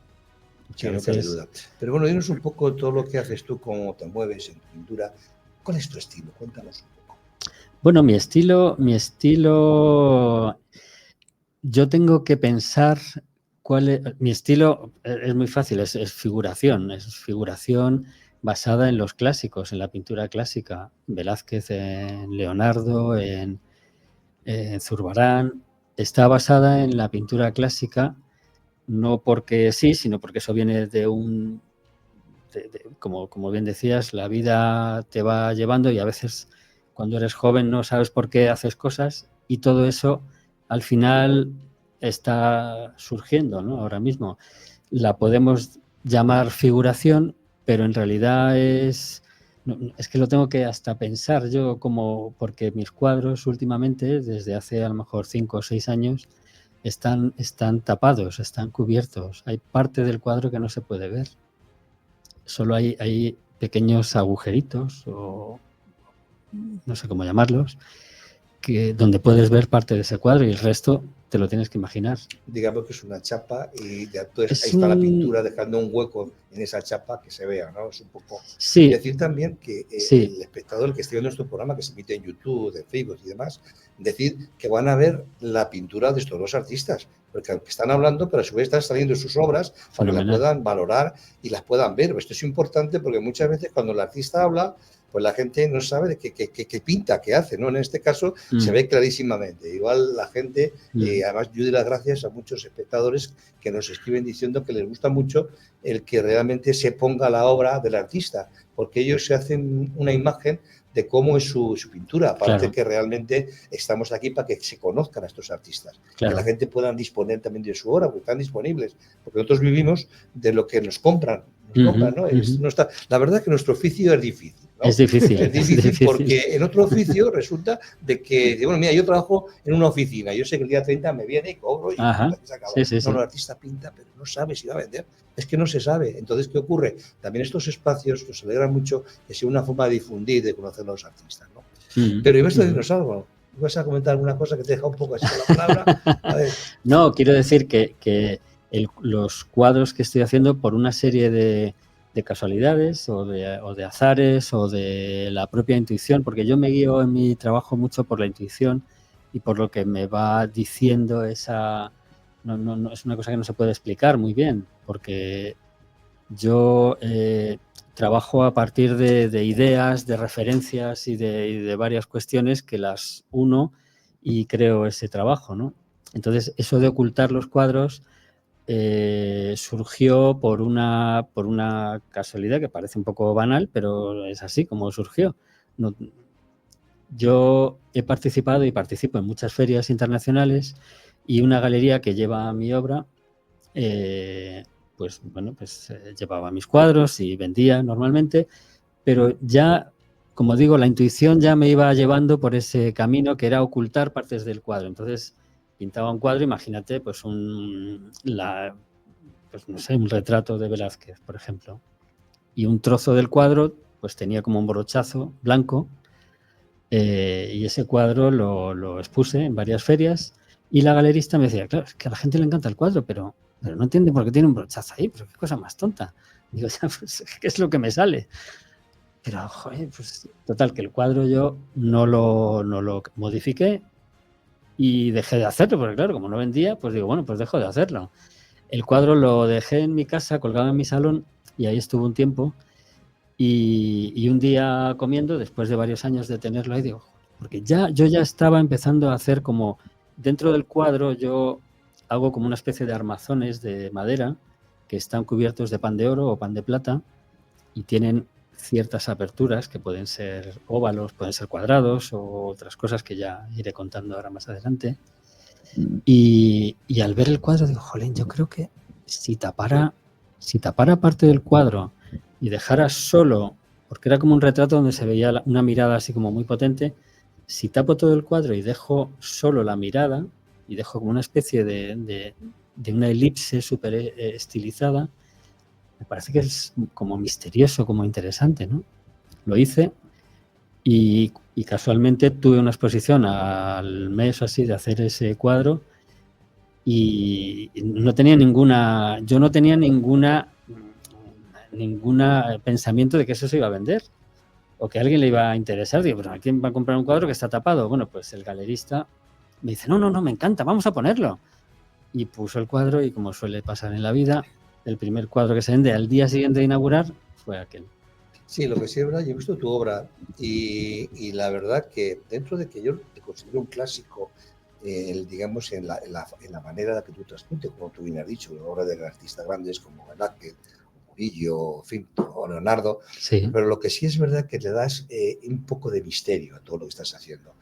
Sí, no cabe duda. Pero bueno, dinos un poco todo lo que haces tú, cómo te mueves en tu pintura. ¿Cuál es tu estilo? Cuéntanos un poco. Bueno, mi estilo, yo tengo que pensar cuál es. Mi estilo es muy fácil, es figuración basada en los clásicos, en la pintura clásica. Velázquez, en Leonardo, en Zurbarán. Está basada en la pintura clásica, no porque sí, sino porque eso viene de como bien decías, la vida te va llevando y a veces cuando eres joven no sabes por qué haces cosas y todo eso al final está surgiendo, ¿no? Ahora mismo la podemos llamar figuración, pero en realidad es que lo tengo que hasta pensar yo, porque mis cuadros últimamente, desde hace a lo mejor 5 o 6 años, están tapados, están cubiertos. Hay parte del cuadro que no se puede ver. Solo hay pequeños agujeritos o no sé cómo llamarlos, donde puedes ver parte de ese cuadro y el resto te lo tienes que imaginar. Digamos que es una chapa y ya ahí está la pintura dejando un hueco en esa chapa que se vea, ¿no? Es un poco... Sí. Y decir también que el espectador, el que esté viendo nuestro programa, que se emite en YouTube, en Facebook y demás, decir que van a ver la pintura de estos dos artistas, porque aunque están hablando, pero a su vez están saliendo sus obras para que las puedan valorar y las puedan ver. Esto es importante porque muchas veces cuando el artista habla, pues la gente no sabe de qué pinta, qué hace, ¿no? En este caso se ve clarísimamente. Igual la gente, además yo doy las gracias a muchos espectadores que nos escriben diciendo que les gusta mucho el que realmente se ponga la obra del artista, porque ellos se hacen una imagen de cómo es su pintura, aparte que realmente estamos aquí para que se conozcan a estos artistas, que la gente pueda disponer también de su obra, porque están disponibles, porque nosotros vivimos de lo que nos compran, ¿no? La verdad es que nuestro oficio es difícil. ¿no? Es difícil. Es difícil porque en otro oficio resulta de que, bueno, mira, yo trabajo en una oficina, yo sé que el día 30 me viene y cobro y se acaba. No, el artista pinta, pero no sabe si va a vender. Es que no se sabe. Entonces, ¿qué ocurre? También estos espacios nos alegran mucho que sea una forma de difundir, de conocer a los artistas, ¿no? Pero ibas a decirnos algo. ¿Vas a comentar alguna cosa que te deja un poco así con la palabra? A ver. No, quiero decir que los cuadros que estoy haciendo por una serie de casualidades o de azares o de la propia intuición, porque yo me guío en mi trabajo mucho por la intuición y por lo que me va diciendo esa... No, es una cosa que no se puede explicar muy bien, porque yo trabajo a partir de ideas, de referencias y de varias cuestiones que las uno y creo ese trabajo, ¿no? Entonces, eso de ocultar los cuadros surgió por una casualidad que parece un poco banal, pero es así como surgió. Yo he participado y participo en muchas ferias internacionales y una galería que lleva mi obra, llevaba mis cuadros y vendía normalmente, pero ya, como digo, la intuición ya me iba llevando por ese camino que era ocultar partes del cuadro. Entonces, pintaba un cuadro, imagínate, pues un retrato de Velázquez, por ejemplo. Y un trozo del cuadro, pues tenía como un brochazo blanco y ese cuadro lo expuse en varias ferias y la galerista me decía, claro, es que a la gente le encanta el cuadro, pero no entiende por qué tiene un brochazo ahí, pero qué cosa más tonta. Digo, pues, ¿qué es lo que me sale? Pero, joder, pues total, que el cuadro yo no lo modifiqué y dejé de hacerlo, porque claro, como no vendía, pues digo, bueno, pues dejo de hacerlo. El cuadro lo dejé en mi casa, colgado en mi salón, y ahí estuvo un tiempo. Y un día comiendo, después de varios años de tenerlo ahí, digo, porque yo ya estaba empezando a hacer como, dentro del cuadro yo hago como una especie de armazones de madera que están cubiertos de pan de oro o pan de plata y tienen ciertas aperturas que pueden ser óvalos, pueden ser cuadrados o otras cosas que ya iré contando ahora más adelante. Y al ver el cuadro digo, jolín, yo creo que si tapara parte del cuadro y dejara solo, porque era como un retrato donde se veía una mirada así como muy potente, si tapo todo el cuadro y dejo solo la mirada y dejo como una especie de una elipse súper estilizada, me parece que es como misterioso, como interesante, ¿no? Lo hice y casualmente tuve una exposición al mes o así de hacer ese cuadro y no tenía ninguna pensamiento de que eso se iba a vender o que a alguien le iba a interesar. Digo, pero ¿a quién va a comprar un cuadro que está tapado? Bueno, pues el galerista me dice, no, me encanta, vamos a ponerlo. Y puso el cuadro y, como suele pasar en la vida, el primer cuadro que se vende al día siguiente de inaugurar fue aquel. Sí, lo que sí es verdad, yo he visto tu obra y la verdad que dentro de que yo te considero un clásico, digamos, en la manera en la que tú transmites, como tú bien has dicho, la obra de artistas grandes como Velázquez, Murillo, en fin, o Leonardo, Sí. Pero lo que sí es verdad que le das un poco de misterio a todo lo que estás haciendo.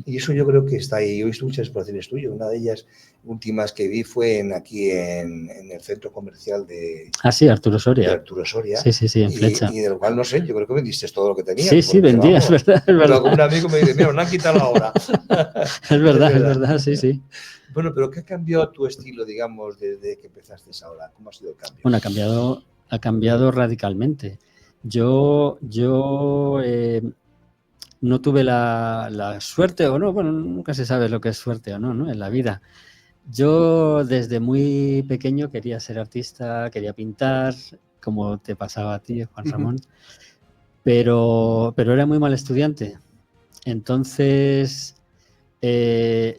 Y eso yo creo que está ahí. Yo he visto muchas exposiciones tuyas. Una de ellas últimas que vi fue aquí en el centro comercial de Arturo Soria. Arturo Soria. Sí, en Flecha. Y de lo cual, no sé, yo creo que vendiste todo lo que tenías. Sí, vendía, es verdad. Pero como un amigo me dice, mira, me han quitado ahora. Es verdad, sí. Bueno, pero ¿qué ha cambiado tu estilo, digamos, desde que empezaste ahora? ¿Cómo ha sido el cambio? Bueno, ha cambiado radicalmente. Yo no tuve la suerte o no, bueno, nunca se sabe lo que es suerte o no, ¿no? En la vida. Yo desde muy pequeño quería ser artista, quería pintar, como te pasaba a ti, Juan Ramón, pero era muy mal estudiante. Entonces, el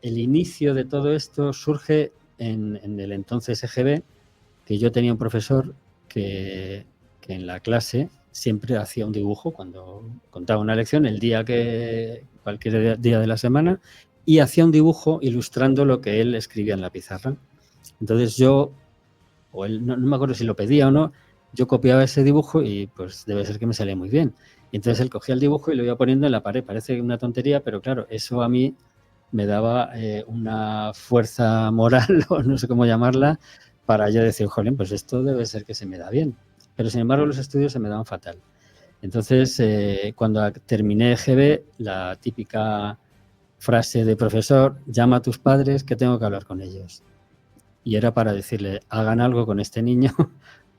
inicio de todo esto surge en el entonces EGB, que yo tenía un profesor que en la clase siempre hacía un dibujo cuando contaba una lección, cualquier día de la semana, y hacía un dibujo ilustrando lo que él escribía en la pizarra. Entonces yo, o él, no me acuerdo si lo pedía o no, yo copiaba ese dibujo y pues debe ser que me salía muy bien. Y entonces él cogía el dibujo y lo iba poniendo en la pared. Parece una tontería, pero claro, eso a mí me daba una fuerza moral, o no sé cómo llamarla, para yo decir, jolín, pues esto debe ser que se me da bien. Pero sin embargo los estudios se me daban fatal. Entonces, cuando terminé EGB, la típica frase de profesor, llama a tus padres que tengo que hablar con ellos. Y era para decirle, hagan algo con este niño,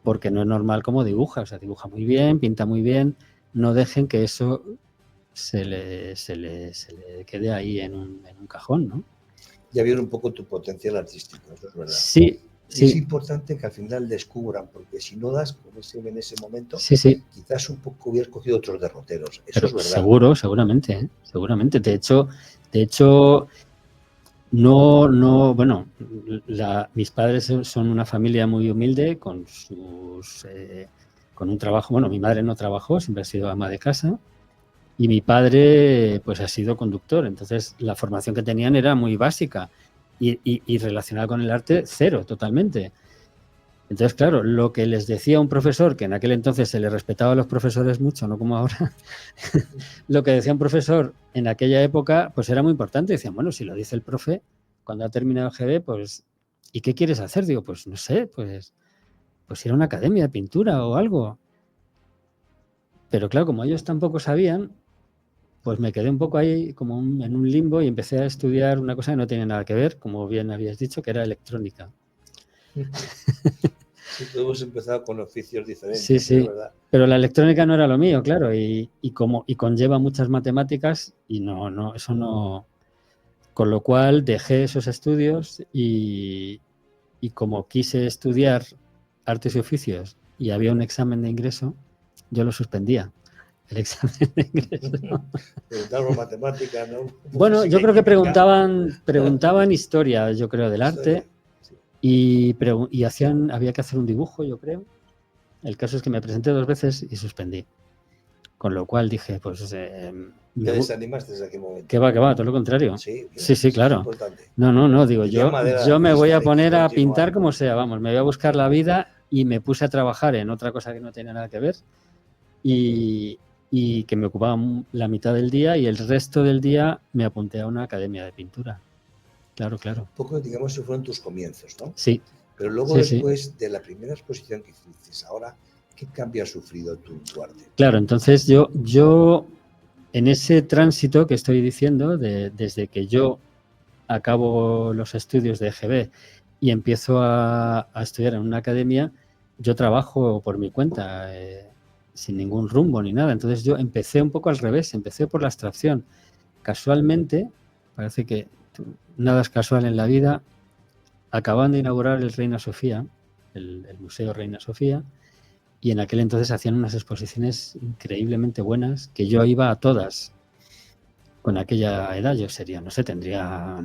porque no es normal cómo dibuja. O sea, dibuja muy bien, pinta muy bien, no dejen que eso se le quede ahí en un cajón, ¿no? Ya vieron un poco tu potencial artístico, eso es verdad. Sí. Es importante que al final descubran, porque si no das en ese momento, quizás un poco hubieras cogido otros derroteros. Eso pero es verdad. Seguramente. De hecho, bueno, mis padres son una familia muy humilde con un trabajo. Bueno, mi madre no trabajó, siempre ha sido ama de casa. Y mi padre, pues, ha sido conductor. Entonces, la formación que tenían era muy básica y relacionada con el arte, cero, totalmente. Entonces, claro, lo que les decía un profesor, que en aquel entonces se le respetaba a los profesores mucho, no como ahora, lo que decía un profesor en aquella época, pues era muy importante. Decían, bueno, si lo dice el profe, cuando ha terminado el GB, pues, ¿y qué quieres hacer? Digo, pues no sé, pues ir a una academia de pintura o algo. Pero claro, como ellos tampoco sabían, pues me quedé un poco ahí como en un limbo y empecé a estudiar una cosa que no tiene nada que ver, como bien habías dicho, que era electrónica. Sí, todos hemos empezado con oficios diferentes. Sí. ¿Verdad? Pero la electrónica no era lo mío, claro, y conlleva muchas matemáticas y eso no. Con lo cual dejé esos estudios y como quise estudiar artes y oficios y había un examen de ingreso, yo lo suspendía. El examen de ingreso. Preguntaban matemáticas, ¿no? Bueno, yo creo que preguntaban historia, yo creo, del arte. Y había que hacer un dibujo, yo creo. El caso es que me presenté 2 veces y suspendí. Con lo cual dije, pues... ¿Te desanimaste desde aquel momento? Que va, todo lo contrario. Sí, claro. Es no, digo, yo me voy a poner a pintar como sea, vamos, me voy a buscar la vida y me puse a trabajar en otra cosa que no tenía nada que ver y que me ocupaba la mitad del día y el resto del día me apunté a una academia de pintura. Claro. Un poco, digamos, esos fueron tus comienzos, ¿no? Sí. Pero luego, después de la primera exposición que hiciste ahora, ¿qué cambio has sufrido tu arte? Claro, entonces yo en ese tránsito que estoy diciendo, desde que yo acabo los estudios de EGB y empiezo a estudiar en una academia, yo trabajo por mi cuenta, sin ningún rumbo ni nada. Entonces yo empecé un poco al revés, empecé por la abstracción. Casualmente, parece que nada es casual en la vida, acaban de inaugurar el Reina Sofía, el Museo Reina Sofía, y en aquel entonces hacían unas exposiciones increíblemente buenas, que yo iba a todas. Con aquella edad yo sería, tendría,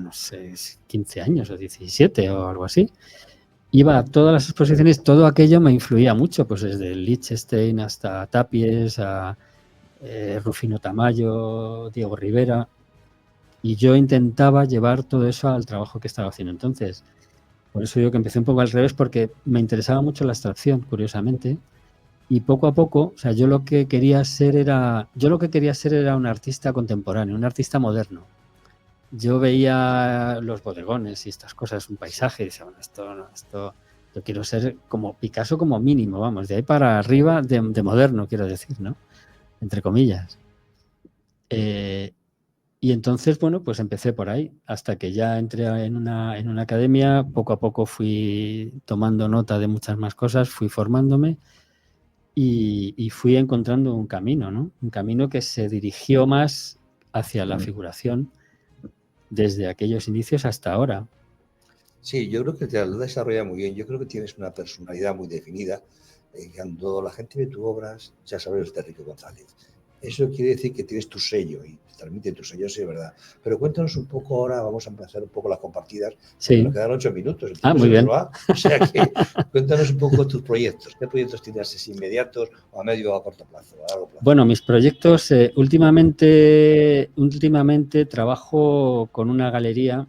15 años o 17 o algo así. Iba a todas las exposiciones, todo aquello me influía mucho, pues desde Liechtenstein hasta Tapies, a Rufino Tamayo, Diego Rivera, y yo intentaba llevar todo eso al trabajo que estaba haciendo entonces. Por eso digo que empecé un poco al revés, porque me interesaba mucho la abstracción, curiosamente, y poco a poco, o sea, yo lo que quería ser era un artista contemporáneo, un artista moderno. Yo veía los bodegones y estas cosas, un paisaje, y decía, bueno, esto yo quiero ser como Picasso como mínimo, vamos, de ahí para arriba de moderno, quiero decir, ¿no? Entre comillas. Y entonces, bueno, pues empecé por ahí, hasta que ya entré en una academia, poco a poco fui tomando nota de muchas más cosas, fui formándome y fui encontrando un camino, ¿no? Un camino que se dirigió más hacia la figuración desde aquellos inicios hasta ahora. Sí, yo creo que te lo desarrolla muy bien. Yo creo que tienes una personalidad muy definida. Cuando la gente ve tus obras, ya sabes de Enrique González. Eso quiere decir que tienes tu sello y te transmite tu sello, sí, es verdad. Pero cuéntanos un poco ahora, vamos a empezar un poco las compartidas. Sí. Nos quedan 8 minutos. Muy bien. O sea que cuéntanos un poco tus proyectos. ¿Qué proyectos tienes inmediatos o a medio o a corto plazo? A largo plazo? Bueno, mis proyectos, últimamente trabajo con una galería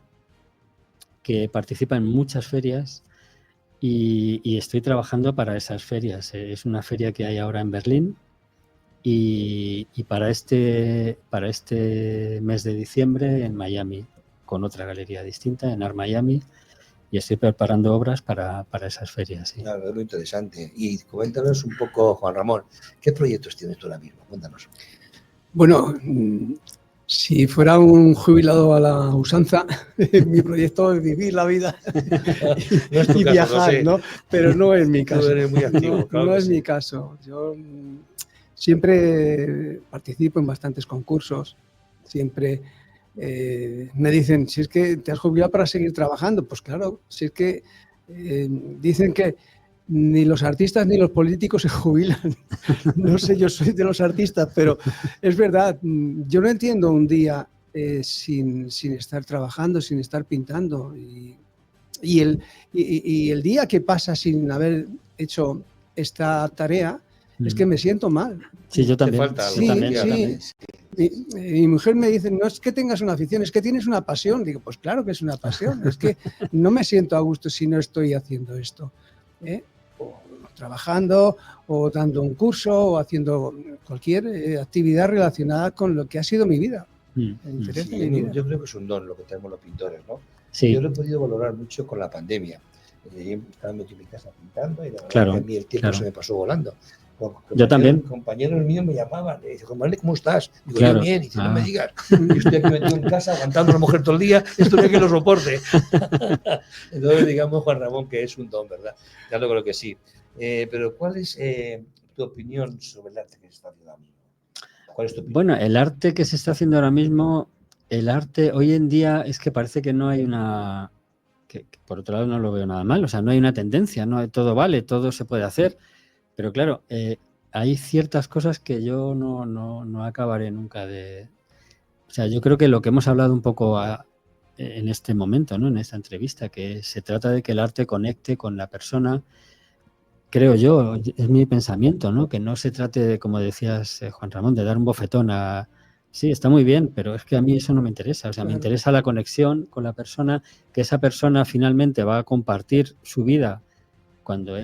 que participa en muchas ferias y estoy trabajando para esas ferias. Es una feria que hay ahora en Berlín. Y para este mes de diciembre en Miami, con otra galería distinta, en Art Miami, y estoy preparando obras para esas ferias. Sí. Claro, es muy interesante. Y coméntanos un poco, Juan Ramón, ¿qué proyectos tienes tú ahora mismo? Cuéntanos. Bueno, si fuera un jubilado a la usanza, mi proyecto es vivir la vida No es tu y caso, viajar, ¿no? Pero no es mi caso. Tú eres muy activo, claro no que es sí. mi caso. Yo siempre participo en bastantes concursos, siempre me dicen, si es que te has jubilado para seguir trabajando, pues claro, si es que dicen que ni los artistas ni los políticos se jubilan. No sé, yo soy de los artistas, pero es verdad, yo no entiendo un día sin estar trabajando, sin estar pintando. Y el día que pasa sin haber hecho esta tarea, es que me siento mal. Sí, yo también. Te falta algo. Sí, También. Mi mujer me dice, no es que tengas una afición, es que tienes una pasión. Digo, pues claro que es una pasión, es que no me siento a gusto si no estoy haciendo esto. O trabajando, o dando un curso, o haciendo cualquier actividad relacionada con lo que ha sido mi vida. El interés de mi vida. Yo creo que es un don lo que tenemos los pintores, ¿no? Sí. Yo lo he podido valorar mucho con la pandemia. Estaba metido en mi casa pintando y la verdad Claro, que a mí el tiempo claro. se me pasó volando. Yo también. Compañeros míos me llamaban, le dicen, Juan Manuel, ¿cómo estás? Digo, Claro. yo bien, y dice, no me digas, yo estoy aquí metido en casa aguantando a la mujer todo el día, esto no hay que lo soporte. Entonces, digamos, Juan Ramón, que es un don, ¿verdad? Ya lo creo que sí. Pero, ¿cuál es tu opinión sobre el arte que se está haciendo ahora mismo? ¿Cuál es tu opinión? Bueno, el arte que se está haciendo ahora mismo, el arte hoy en día es que parece que no hay una... que por otro lado no lo veo nada mal, o sea, no hay una tendencia, no todo vale, todo se puede hacer. Pero claro, hay ciertas cosas que yo no acabaré nunca de... O sea, yo creo que lo que hemos hablado un poco en este momento, ¿no? En esta entrevista, que se trata de que el arte conecte con la persona, creo yo, es mi pensamiento, ¿no? Que no se trate de, como decías, Juan Ramón, de dar un bofetón a... Sí, está muy bien, pero es que a mí eso no me interesa. O sea, me interesa la conexión con la persona, que esa persona finalmente va a compartir su vida cuando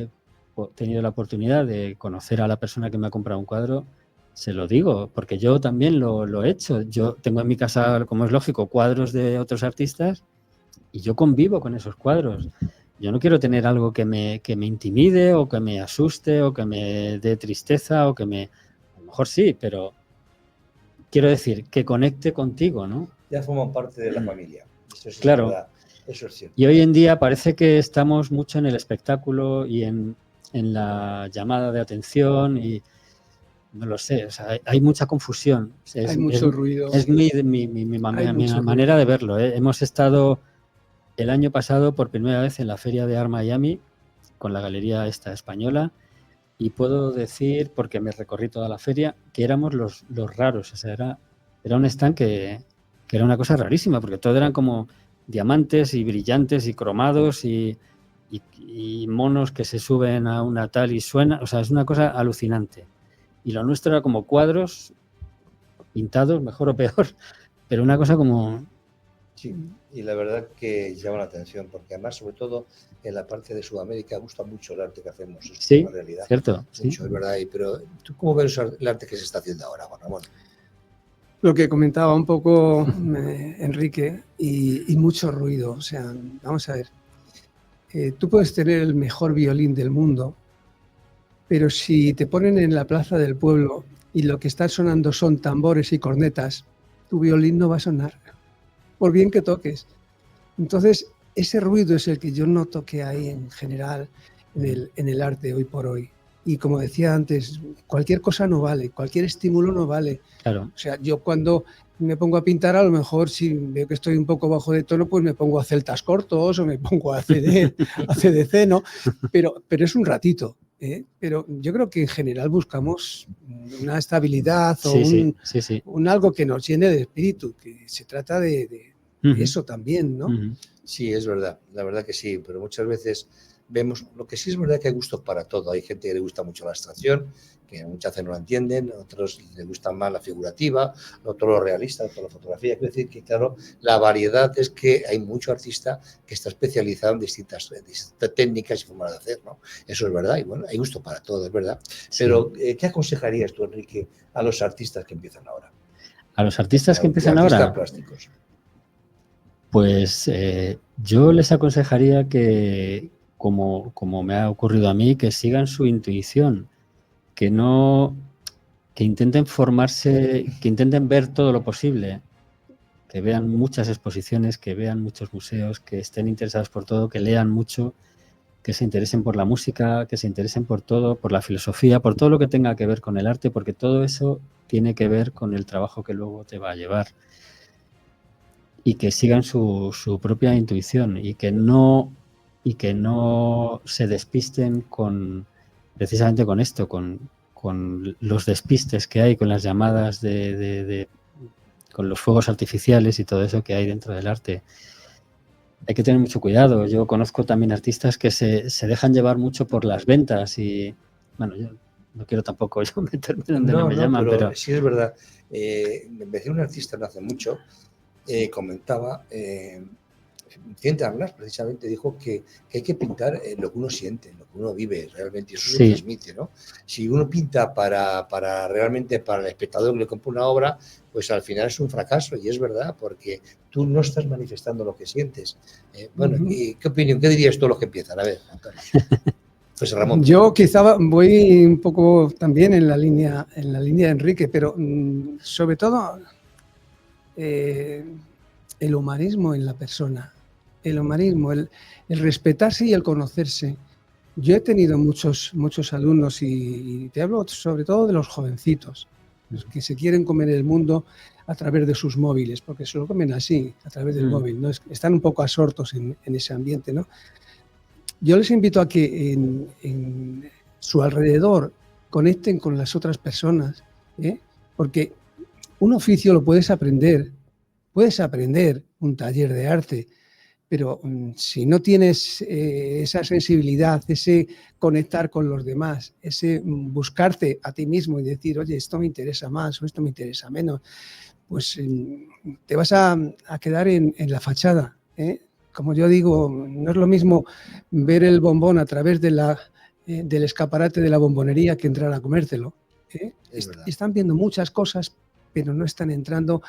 tenido la oportunidad de conocer a la persona que me ha comprado un cuadro, se lo digo, porque yo también lo he hecho. Yo tengo en mi casa, como es lógico, cuadros de otros artistas y yo convivo con esos cuadros. Yo no quiero tener algo que me intimide o que me asuste o que me dé tristeza o que me... A lo mejor sí, pero quiero decir, que conecte contigo, ¿no? Ya forman parte de la familia. Eso es Claro. verdad. Eso es cierto. Y hoy en día parece que estamos mucho en el espectáculo y en la llamada de atención y no lo sé, o sea, hay mucha confusión. Hay mucho ruido. Es mi manera de verlo. Hemos estado el año pasado por primera vez en la Feria de Art Miami con la galería esta española y puedo decir, porque me recorrí toda la feria, que éramos los raros. O sea, era un stand que era una cosa rarísima, porque todo eran como diamantes y brillantes y cromados y monos que se suben a una tal y suena. O sea, es una cosa alucinante. Y lo nuestro era como cuadros pintados, mejor o peor, pero una cosa como... Sí, y la verdad que llama la atención, porque además, sobre todo en la parte de Sudamérica, gusta mucho el arte que hacemos. Es Sí, una realidad. cierto. Mucho, Sí. es verdad. Pero ¿tú cómo ves el arte que se está haciendo ahora, Juan Ramón? Lo que comentaba un poco Enrique, y mucho ruido. O sea, vamos a ver, tú puedes tener el mejor violín del mundo, pero si te ponen en la plaza del pueblo y lo que está sonando son tambores y cornetas, tu violín no va a sonar, por bien que toques. Entonces, ese ruido es el que yo noto que hay en general en el arte hoy por hoy. Y como decía antes, cualquier cosa no vale, cualquier estímulo no vale. Claro. O sea, yo cuando me pongo a pintar, a lo mejor si veo que estoy un poco bajo de tono, pues me pongo a celtas cortos o me pongo a CDC, ¿no? Pero es un ratito, ¿eh? Pero yo creo que en general buscamos una estabilidad o un algo que nos llene de espíritu, que se trata de eso también, ¿no? Sí, es verdad, la verdad que sí, pero muchas veces vemos, lo que sí es verdad que hay gustos para todo. Hay gente que le gusta mucho la abstracción, que muchas veces no la entienden, otros les gusta más la figurativa, otros lo realista, otros la fotografía. Quiero decir que, claro, la variedad es que hay mucho artista que está especializado en distintas técnicas y formas de hacer, ¿no? Eso es verdad, y bueno, hay gusto para todo, es verdad. Pero, ¿qué aconsejarías tú, Enrique, a los artistas que empiezan ahora? ¿A los artistas que empiezan ahora? Artistas plásticos. Pues yo les aconsejaría que, como me ha ocurrido a mí, que sigan su intuición, que intenten formarse, que intenten ver todo lo posible, que vean muchas exposiciones, que vean muchos museos, que estén interesados por todo, que lean mucho, que se interesen por la música, que se interesen por todo, por la filosofía, por todo lo que tenga que ver con el arte, porque todo eso tiene que ver con el trabajo que luego te va a llevar. Y que sigan su propia intuición y que no se despisten precisamente con esto, con los despistes que hay, con las llamadas con los fuegos artificiales y todo eso que hay dentro del arte. Hay que tener mucho cuidado. Yo conozco también artistas que se dejan llevar mucho por las ventas y, bueno, yo no quiero tampoco yo meterme donde no me llaman, pero... Sí es verdad. Me decía un artista no hace mucho, comentaba, Vicente Arnaz precisamente dijo que hay que pintar lo que uno siente, lo que uno vive realmente, y eso se transmite, ¿no? Si uno pinta realmente para el espectador que le compra una obra, pues al final es un fracaso, y es verdad, porque tú no estás manifestando lo que sientes. Bueno, ¿y qué opinión? ¿Qué dirías tú a los que empiezan? A ver, Antonio. Pues Ramón. Yo quizá voy un poco también en la línea de Enrique, pero sobre todo el humanismo en la persona, el humanismo, el respetarse y el conocerse. Yo he tenido muchos alumnos y te hablo sobre todo de los jovencitos, los que se quieren comer el mundo a través de sus móviles, porque se lo comen así, a través del móvil, ¿no? Están un poco absortos en ese ambiente, ¿no? Yo les invito a que en su alrededor conecten con las otras personas, ¿eh? Porque un oficio lo puedes aprender un taller de arte, pero si no tienes esa sensibilidad, ese conectar con los demás, ese buscarte a ti mismo y decir, oye, esto me interesa más o esto me interesa menos, pues te vas a quedar en la fachada, ¿eh? Como yo digo, no es lo mismo ver el bombón a través de la del escaparate de la bombonería que entrar a comértelo. Es verdad. Están viendo muchas cosas, pero no están entrando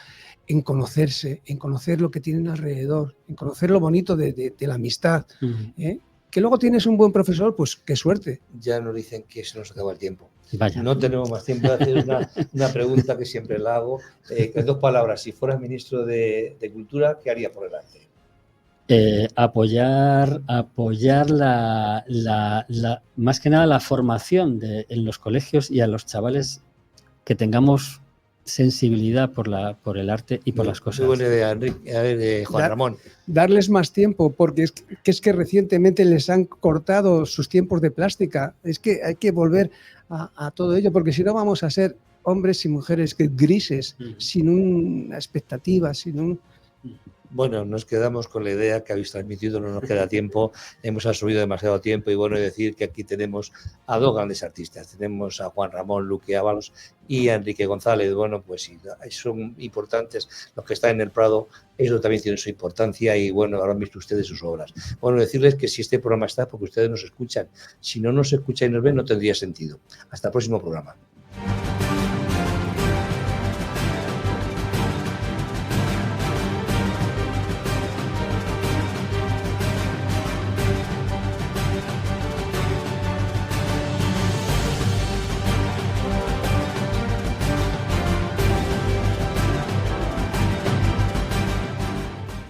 en conocerse, en conocer lo que tienen alrededor, en conocer lo bonito de la amistad. Que luego tienes un buen profesor, pues qué suerte. Ya nos dicen que se nos acaba el tiempo. Vaya. No tenemos más tiempo de hacer una pregunta que siempre la hago. En 2 palabras, si fueras ministro de Cultura, ¿qué haría por el arte? Apoyar más que nada la formación en los colegios y a los chavales que tengamos sensibilidad por el arte y por las cosas. Muy buena idea, Enrique. A ver, Juan Ramón. Darles más tiempo, porque es que recientemente les han cortado sus tiempos de plástica. Es que hay que volver a todo ello, porque si no vamos a ser hombres y mujeres grises, sin una expectativa, sin un... Bueno, nos quedamos con la idea que habéis transmitido, no nos queda tiempo, hemos absorbido demasiado tiempo y bueno, decir que aquí tenemos a 2 grandes artistas, tenemos a Juan Ramón Luque Ábalos y a Enrique González. Bueno, pues sí, son importantes los que están en el Prado, eso también tiene su importancia y bueno, ahora han visto ustedes sus obras. Bueno, decirles que si este programa está porque ustedes nos escuchan, si no nos escuchan y nos ven no tendría sentido. Hasta el próximo programa.